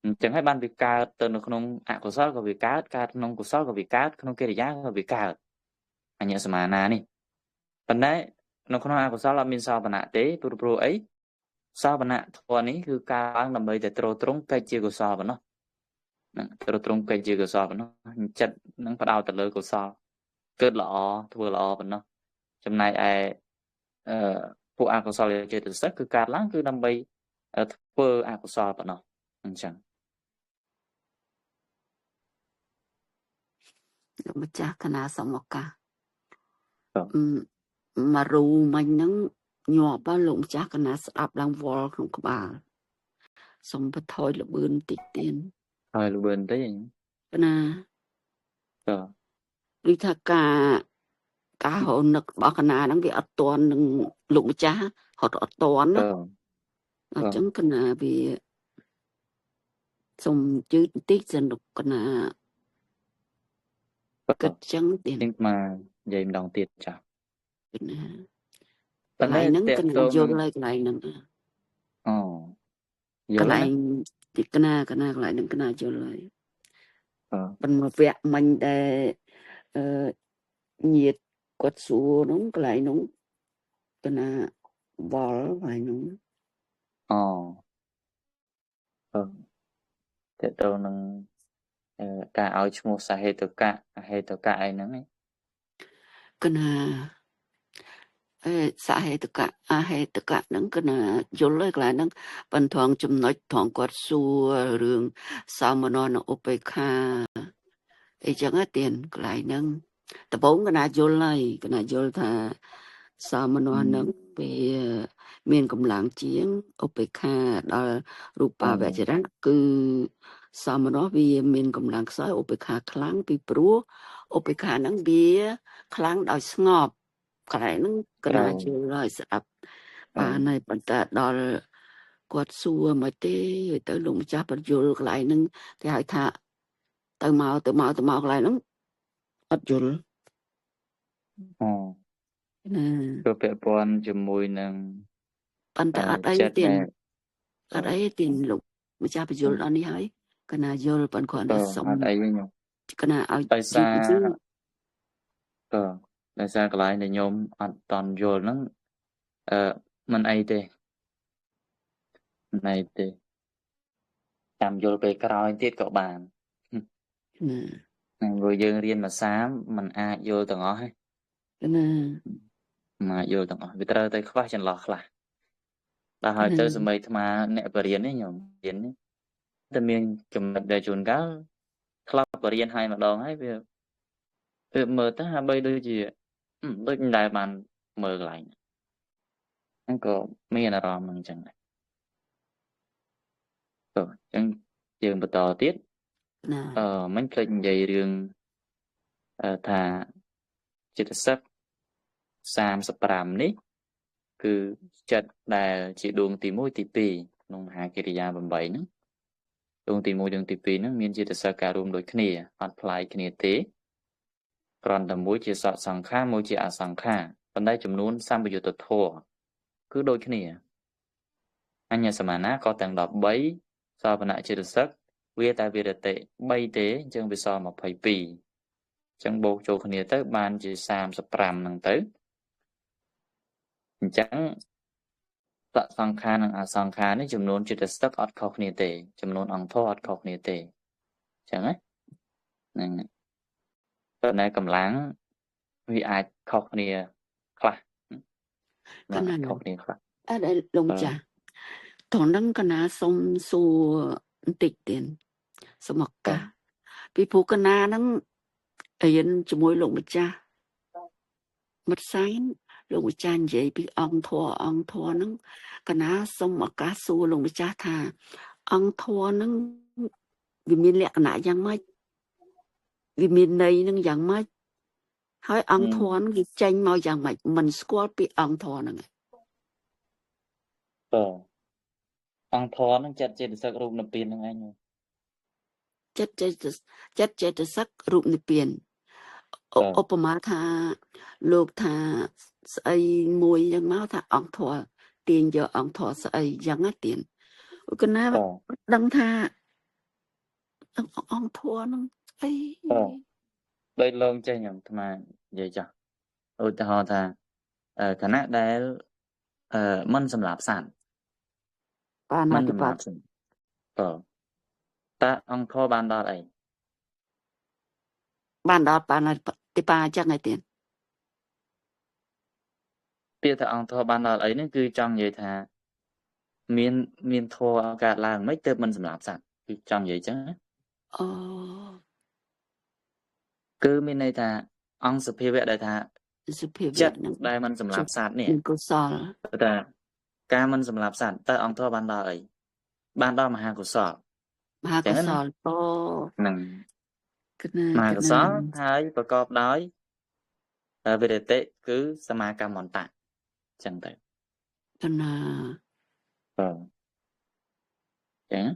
អញ្ចឹងហើយបានវាកើតទៅនៅក្នុងអកុសលក៏វាកើតក្នុងកុសលក៏វាកើតក្នុងកិរិយាក៏វាកើតអញ្ញសមាណានេះប៉ុន្តែនៅក្នុងអកុសលអត់មានសោបណៈទេព្រោះអីសោបណៈធម៌នេះគឺការឡើងដើម្បីតែទ្រទ្រង់កិច្ចជាកុសលប៉ុណ្ណោះទ្រទ្រង់កិច្ចជាកុសលប៉ុណ្ណោះចិត្តនឹងផ្ដោតទៅលើកុសលកើតល្អធ្វើល្អប៉ុណ្ណោះចំណែកឯពួកអកុសលចេតសិកគឺកើតឡើងគឺដើម្បីធ្វើអកុសលប៉ុណ្ណោះអញ្ចឹង លោកម្ចាស់គណៈសមកាមករូមិញហ្នឹងញាប់លោកម្ចាស់គណៈស្ដាប់ឡើងវល់ក្នុងក្បាលសុំបន្ថយលបឿនតិចទៀត ហើយលបឿនតិច គណៈដូចថាការហៅនឹករបស់គណៈហ្នឹងវាអត់ទាន់នឹងលោកម្ចាស់ហត់អត់ទាន់ណាអញ្ចឹងគណៈវាសុំជឿបន្តិចសិនលោកគណៈគិតចឹងទៀត នេះមកនិយាយម្ដងទៀតចាស់ កន្លែងហ្នឹងគណៈយល់ហើយកន្លែងហ្នឹងអូយ ក ល់ ន្លែ ណា ងទីគណៈកន្លែងហ្នឹងគណៈយល់ហើយ អឺ ប៉ុន្តែវគ្គមិញដែលញាតគាត់សួរហ្នឹងកន្លែងហ្នឹងគណៈវល់ហើយហ្នឹង អូតើទៅនឹងការឲ្យឈ្មោះសហេតុកៈអហេតុកៈអីហ្នឹងឯង គណៈសហេតុកៈអហេតុកៈហ្នឹងគណៈយល់ហើយកន្លែងហ្នឹងប៉ុន្តែចំណុចត្រង់គាត់សួររឿងសមណនឧបេក្ខាអីចឹងទៀនកន្លែងហ្នឹងដំបូងគណៈយល់ហើយគណៈយល់ថាសមណហ្នឹងវាមានកម្លាំងជាងឧបេក្ខាដល់រូបាវចរៈគឺសមណវាមានកម្លាំងខ្សោយឧបេក្ខាខ្លាំងពីព្រោះឧបេក្ខាហ្នឹងវាខ្លាំងដោយស្ងប់កន្លែងហ្នឹងគណៈយល់ហើយស្ដាប់បានហើយប៉ុន្តែដល់ គាត់សួរមកទេទៅលោកម្ចាស់បញ្យល់កន្លែងហ្នឹងគេហៅថាទៅមកកន្លែងហ្នឹងអត់យល់ អូ ណា គឺពាក់ព័ន្ធជាមួយនឹង ប៉ុន្តែអត់អី ចិត្ត ទៀត ដែល អត់អីទៀតលោកម្ចាស់បញ្យល់ដល់នេះហើយកណាយល់ប៉ុន្តែគ្រាន់តែសុំ អត់អីទេញោមក ណាឲ្យ ដោយ យឺ សារ ត ដោយសារកន្លែងដែលញោមអត់តន់យល់ហ្នឹងមិនអីទេមិនអីទេចាំយល់ពេលក្រោយទៀតក៏បាន ណា ហ្នឹងព្រោះយើងរៀនភាសាมันអាចយល់ទាំងអស់ទេ ណា មិនអាចយល់ទាំងអស់វាត្រូវតែខ្វះចន្លោះខ្លះដល់ហើយទៅសម្បីអាត្មាអ្នកបរិញ្ញានេះញោមរៀននេះតែមានចំណុចដែលជួនកាលធ្លាប់បរិញ្ញាឲ្យម្ដងហើយវាមើលទៅហាក់បីដូចជាដូចមិនដែលបានមើលកន្លែងហ្នឹងក៏មានអារម្មណ៍ហ្នឹងអញ្ចឹងដែរអញ្ចឹងយើងបន្តទៀត ណា មិនភ្លេចនិយាយរឿងថាចិត្តសឹក35នេះគឺចិត្តដែលជាដួងទី1ទី2ក្នុងមហាកិរិយា8ហ្នឹងដួងទី1ដួងទី2ហ្នឹងមានចិត្តសឹកការរួមដូចគ្នាអត់ប្លែកគ្នាទេគ្រាន់តែមួយជាសត្វសង្ខារមួយជាអសង្ខារប៉ុន្តែចំនួនសម្បយុត្តធម៌គឺដូចគ្នាអញ្ញសមាណាក៏ទាំង13សោបនៈចិត្តសឹកវាតែវិរតិ3ទេអញ្ចឹងវាសល់22អញ្ចឹងបូកចូលគ្នាទៅបានជា35ហ្នឹងទៅអញ្ចឹងសត្វសង្ខារនិងអសង្ខារនេះចំនួនចិត្តសឹកអត់ខុសគ្នាទេចំនួនអង្គធម៌អត់ខុសគ្នាទេអញ្ចឹងណាហ្នឹងប៉ុន្តែកម្លាំងវាអាចខុសគ្នាខ្លះខុសគ្នាខ្លះ អត់លោកម្ចាស់តោះហ្នឹងកណាសុំសួរបន្តិចទៀតសុំឱកាសពីព្រោះកណាហ្នឹងរៀនជាមួយលោកម្ចាស់មិត្តសែនលោកម្ចាស់និយាយពីអង្គធម៌ហ្នឹងកណាសុំឱកាសសួរលោកម្ចាស់ថាអង្គធម៌ហ្នឹងវាមានលក្ខណៈយ៉ាងម៉េចវាមានន័យហ្នឹងយ៉ាងម៉េចហើយអង្គធម៌ហ្នឹងវាចេញមកយ៉ាងម៉េចមិនស្គាល់ពីអង្គធម៌ហ្នឹង អង្គធម៌ហ្នឹងចិត្តចេតសិករូបនិព្វានហ្នឹងឯង ចិត្តចេតសិករូបនិព្វានឧបមាថាលោកថាស្អីមួយយ៉ាងមកថាអង្គធម៌ទាញយកអង្គធម៌ស្អីយ៉ាងណាទាញកណាដឹងថាអង្គធម៌ហ្នឹងអី ដោយលងចេះខ្ញុំអាត្មានិយាយចាស់ឧទាហរណ៍ថាគណៈដែលមិនសម្រាប់សត្វ បានអធិបតេយ្យ តើអង្គធម៌បានដល់អី បានដល់បានទីបាចឹងឯទៀត ពាក្យថាអង្គធម៌បានដល់អីហ្នឹងគឺចង់និយាយថាមានធម៌កើតឡើងមិនទើបមិនសម្រាប់សត្វគឺចង់និយាយចឹងណា អូ គឺមានន័យថាអង្គសភាវៈដែលថា សុភាវៈ ចិត្ត ហ្នឹង ដែលមិនសម្រាប់សត្វនេះ កុសល ថាការមិនសម្រាប់សត្វតើអង្គធម៌បានដល់អីបានដល់មហាកុសល មហាកុសលអូ ហ្នឹង កណា មហាកុសលហើយប្រកបដោយវិរតិគឺសមាកម្មន្តៈចឹងទៅ កណា ចឹង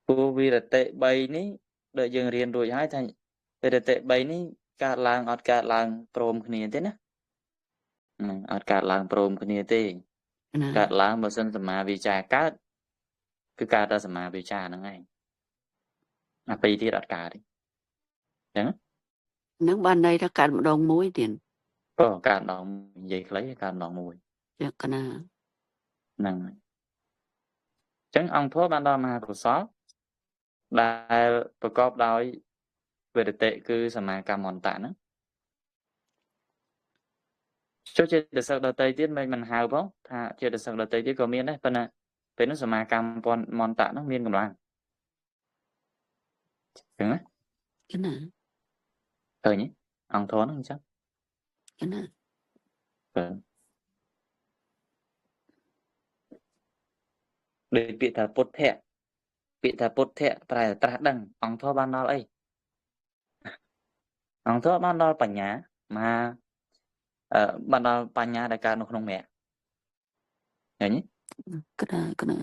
ពូវិរតិ3នេះដូចយើងរៀនរួចហើយថាវិរតិ3នេះកើតឡើងអត់កើតឡើងព្រមគ្នាទេណាអត់កើតឡើងព្រមគ្នាទេកើតឡើងបើសិនសមាវិជ្ជាកើតគឺកើតតែសមាវិជ្ជាហ្នឹងឯងអាពីរទៀតអត់កើតទេចឹង នឹងបានន័យថាកាត់ម្ដងមួយទៀត កើតម្ដងនិយាយខ្លីកើតម្ដងមួយ ចាកណា ហ្នឹងហើយចឹងអង្គធម៌បានដល់មហាកុសលដែលប្រកបដោយវិរតិគឺសមាកម្មន្តៈហ្នឹងចូលចិត្តសឹកដតីទៀតមិនហៅផងថាចិត្តសឹកដតីទៀតក៏មានដែរប៉ុន្តែពេលនោះសមាកម្មមន្តៈហ្នឹងមានកម្លាំងចឹងណា កណា ឃើញទេអង្គធម៌ហ្នឹងអញ្ចឹង កណា ដូចពាក្យថាពុទ្ធៈពាក្យថាពុទ្ធៈប្រែត្រាស់ដឹងអង្គធម៌បានដល់អីអង្គធម៌បានដល់បញ្ញាមហាបានដល់បញ្ញាដែលកើតនៅក្នុងមគ្គ ឃើញទេ cái này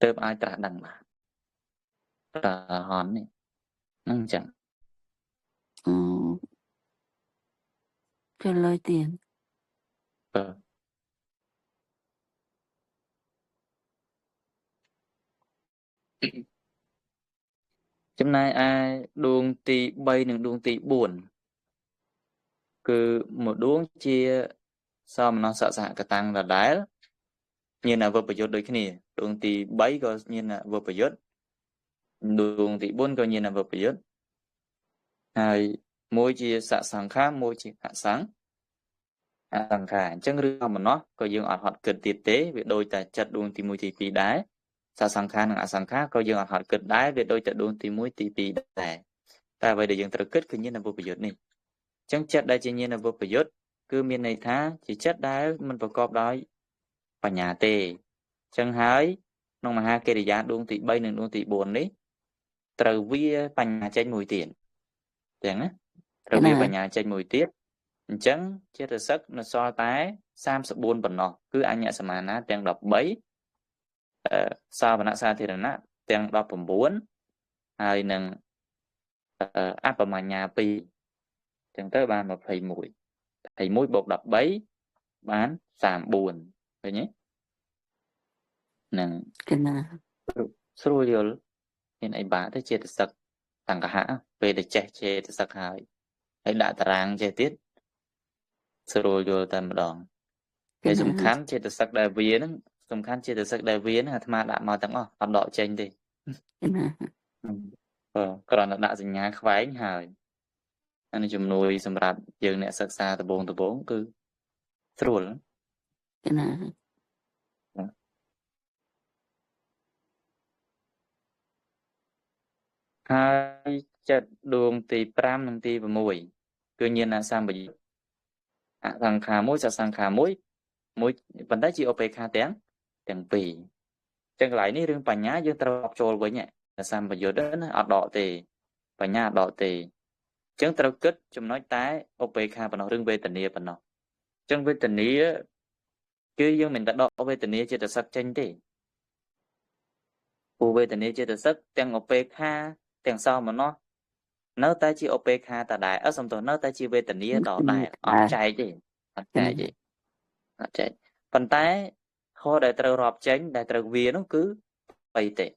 ទើបអាចត្រាស់ដឹងបានប្រហននេះហ្នឹងអញ្ចឹង cho lời tiền បើ ចំណែកឯដួងទី3និងដួងទី4គឺមួយដួងជាសមណសសហកតាំងដដែលមានអវប្រយុទ្ធដូចគ្នាដួងទី3ក៏មានអវប្រយុទ្ធដួងទី4ក៏មានអវប្រយុទ្ធហើយមួយជាសសង្ខារមួយជាអសង្ខារអញ្ចឹងរឿងអំណោះក៏យើងអត់ហត់គិតទៀតទេវាដូចតែចិត្តដួងទី1ទី2ដែរសសង្ខារនិងអសង្ខារក៏យើងអត់ហត់គិតដែរវាដូចតែដួងទី1ទី2ដែរតែអ្វីដែលយើងត្រូវគិតគឺញាណអវប្រយុទ្ធនេះអញ្ចឹងចិត្តដែលជាញាណអវប្រយុទ្ធគឺមានន័យថាជាចិត្តដែលមិនប្រកបដោយបញ្ញាទេអញ្ចឹងហើយក្នុងមហាកិរិយាដួងទី3និងដួងទី4នេះត្រូវវាបញ្ញាចេញមួយទៀតអញ្ចឹងណាត្រូវវាបញ្ញាចេញមួយទៀតអញ្ចឹងចេតសិកនៅសល់តែ34ប៉ុណ្ណោះគឺអញ្ញសមាណាទាំង13សាវនសាធារណៈទាំង19ហើយនឹងអបមញ្ញា2អញ្ចឹងទៅបាន21 21បូក13បាន34ឃើញទេហ្នឹង cái này ស្រួលយល់មានអីបាក់ទេចេតសិកសង្កហៈពេលដែលចេះចេតសិកហើយដាក់តារាងចេះទៀតស្រួលយល់តែម្ដងហើយសំខាន់ចេតសិកដែលវាហ្នឹងសំខាន់ចេតសិកដែលវាហ្នឹងអាត្មាដាក់មកទាំងអស់អត់ដកចេញទេ cái này គ្រាន់តែដាក់សញ្ញាខ្វែងហើយអានេះជំនួយសម្រាប់យើងអ្នកសិក្សាដំបូងគឺស្រួល cái này ហើយចិត្តដួងទី5និងទី6គឺញាណសម្បយុទ្ធអសង្ខារមួយសសង្ខារមួយប៉ុន្តែជាឧបេក្ខាទាំងពីរចឹងកន្លែងនេះរឿងបញ្ញាយើងត្រូវចូលវិញសម្បយុទ្ធណាអត់ដកទេបញ្ញាអត់ដកទេចឹងត្រូវគិតចំណុចតែឧបេក្ខាប៉ុណ្ណោះរឿងវេទនាប៉ុណ្ណោះចឹងវេទនាគឺយើងមិនតែដកវេទនាចេតសិកចេញទេពូវេទនាចេតសិកទាំងឧបេក្ខាទាំងសោមនស្សនៅតែជាឧបេក្ខាតដែរសំទោសនៅតែជាវេទនាដដែលអត់ចែកទេអត់ចែកទេអត់ចែកប៉ុន្តែខដែលត្រូវរាប់ចេញដែលត្រូវវានោះគឺបៃតិ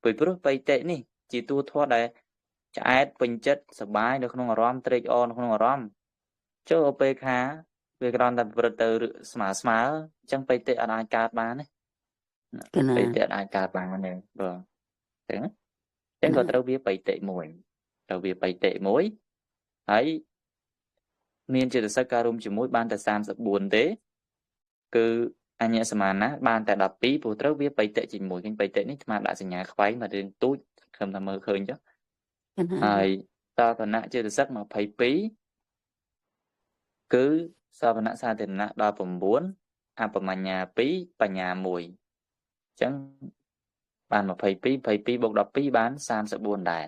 ពីព្រោះបៃតិនេះជាតួធម៌ដែលឆ្អែតពេញចិត្តសบายនៅក្នុងអារម្មណ៍ត្រេកអរនៅក្នុងអារម្មណ៍ចូលឧបេក្ខាវាគ្រាន់តែប្រព្រឹត្តទៅស្មើអញ្ចឹងបៃតិអត់អាចកើតបានទេបៃតិអត់អាចកើតបានទេបាទចឹងចឹងក៏ត្រូវវាបៃតិមួយត្រូវវាបៃតិមួយហើយមានចេតសិកការរួមជាមួយបានតែ34ទេគឺអញ្ញសមាណាបានតែ12ព្រោះត្រូវវាបៃតិជាមួយវិញបៃតិនេះស្មើដាក់សញ្ញាខ្វែងមករឿងទូចខំតែមើលឃើញចុះហើយសវនៈចេតសិក22គឺសវនៈសាធារណៈ19អបមញ្ញា2បញ្ញា1អញ្ចឹងបាន22បូក12បាន34ដែរ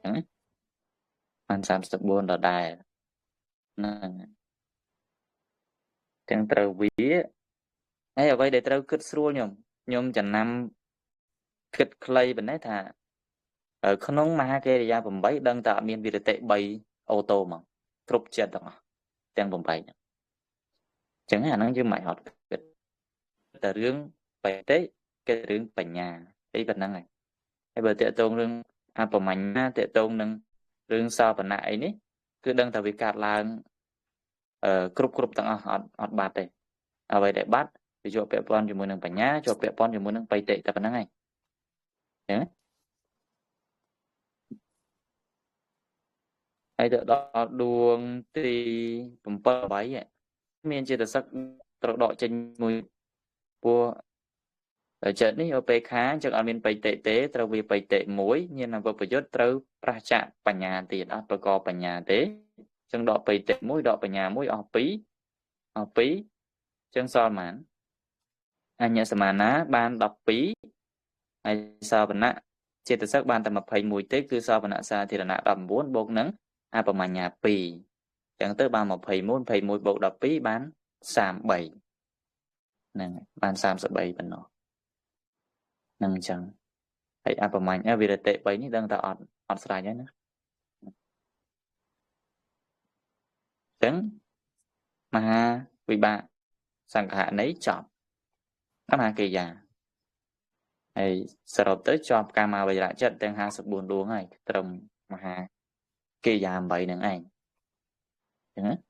អញ្ចឹងបាន34ដដែលហ្នឹងទាំងត្រូវវាហើយអ្វីដែលត្រូវគិតស្រួលខ្ញុំចំណាំគិតខ្លីប៉ុណ្ណេះថាក្នុងមហាកិរិយា8ដឹងតែអត់មានវិរតិ3អូតូមកគ្រប់ចិត្តទាំងអស់ទាំង8អញ្ចឹងអាហ្នឹងយើងមិនអត់គិតតែរឿងបេតិគេរឿងបញ្ញាអីប៉ុណ្ណឹងហើយបើតេតងរឿងអបមញ្ញាតេតងនឹងរឿងសោបណៈអីនេះគឺដឹងតែវាកាត់ឡើងគ្រប់ទាំងអស់អត់បាត់ទេអ្វីដែលបាត់វាជាប់ពាក់ព័ន្ធជាមួយនឹងបញ្ញាជាប់ពាក់ព័ន្ធជាមួយនឹងបេតិតែប៉ុណ្្នឹងហើយអញ្ចឹងហើយទៅដល់ដួងទី7 8មានចេតសិកត្រូវដកចេញមួយព្រោះចិត្តនេះឧបេក្ខាចឹងអត់មានបៃតិទេត្រូវវាបៃតិមួយញាណវិបយុទ្ធត្រូវប្រឆៈបញ្ញាទៀតអត់ប្រកបបញ្ញាទេចឹងដកបៃតិមួយដកបញ្ញាមួយអស់2ចឹងសល់ប៉ុន្មានអញ្ញសមាណាបាន12ហើយសវនៈចេតសិកបានតែ21ទេគឺសវនៈសាធារណៈ19បូកនឹងអបមញ្ញា2ចឹងទៅបាន21បូក12បាន33 Nè ban sam sợ bay bên nó nâng chẳng hãy áp vào mạnh vì là tệ bấy ní đang tạo ọt sài nhé tiếng mà vì bạn sang hạ nấy chọn nó mà kỳ già hay sợ đọc tới cho ca mà bây lại trận đang 54 đuống này trong mà kỳ già bấy nâng ảnh đúng không?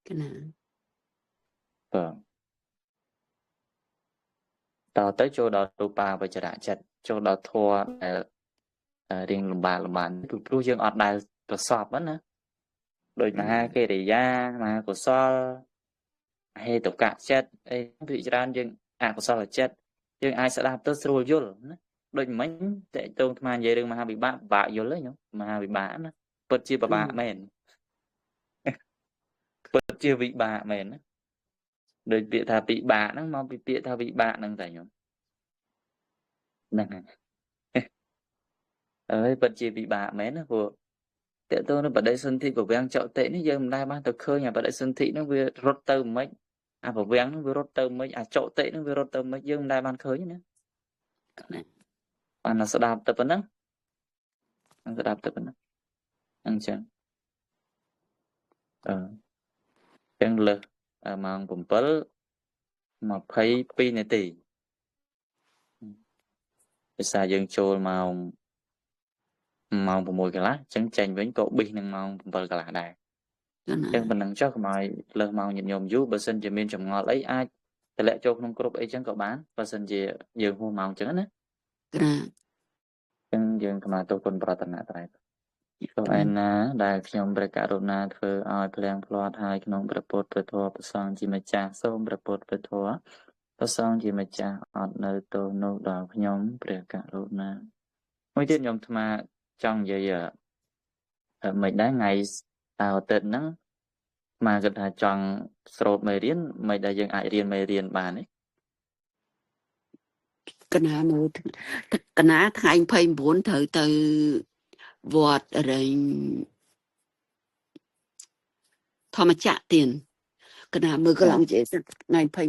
cái nào Vâng tao tới chỗ đó tụ bà bây giờ đã chặt chỗ đó thua riêng lùm bà tụ dương ọt đài tụ sọp mất nữa đôi mà cái để ra mà của so hay tụ cả chết ấy bị ra nhưng của so là chết nhưng ai sẽ làm tới rồi vô đôi mấy để tôi mà về đường mà bị bạ vô lấy nhá mà bị bạ nữa bật chia bà mền bật chia bị bà mền á đôi bị thà bị bà nó mau bị thà bị bà năng giải nhá năng ơi bật chia bị bà mền nó vừa tệ tôi nó bật đây sân thị của vang chợ tệ nó giờ nay ban tôi khơi nhà bật đây sân thị nó vừa rốt tơ mấy của vang nó vừa rốt tơ mấy chợ tệ nó vừa rốt tơ mấy giờ nay ban khơi nữa bạn nó sẽ đạp tập nó sẽ đạp tập nó anh chẳng chẳng lực màผมเปิลmà thấy pi này tỷ xa dân trôi màu một mùi cái lá chẳng chành với cậu bi năng màu vợ cả là đài chẳng mình năng cho mày lơ màu nhìn nhôm dú bờ sân chỉ miên trồng ngọt lấy ai thì lẽ cho không có ấy chẳng cậu bán bờ sân chỉ dường hoa màu chẳng á chẳng dường mà tôi còn bảo tận tại tôi anh đại trong bậc cả rộn na thưa ai phèn plot hai trong bậc bột bậc thua bậc sang chỉ mà cha sôm bậc bột bậc thua bậc sang chỉ mà cha ở nơi tôi nô đào nhóm bậc cả rộn na mấy tiết nhóm mà trong giờ mình đã ngày tao tên nó mà gần là chọn sốt mày riêng mày đã dừng ai riêng bàn ấy cái nào thay phai muốn thử từ vọt rồi thò mà trả tiền cái nào mưa cái lòng dễ ngày phai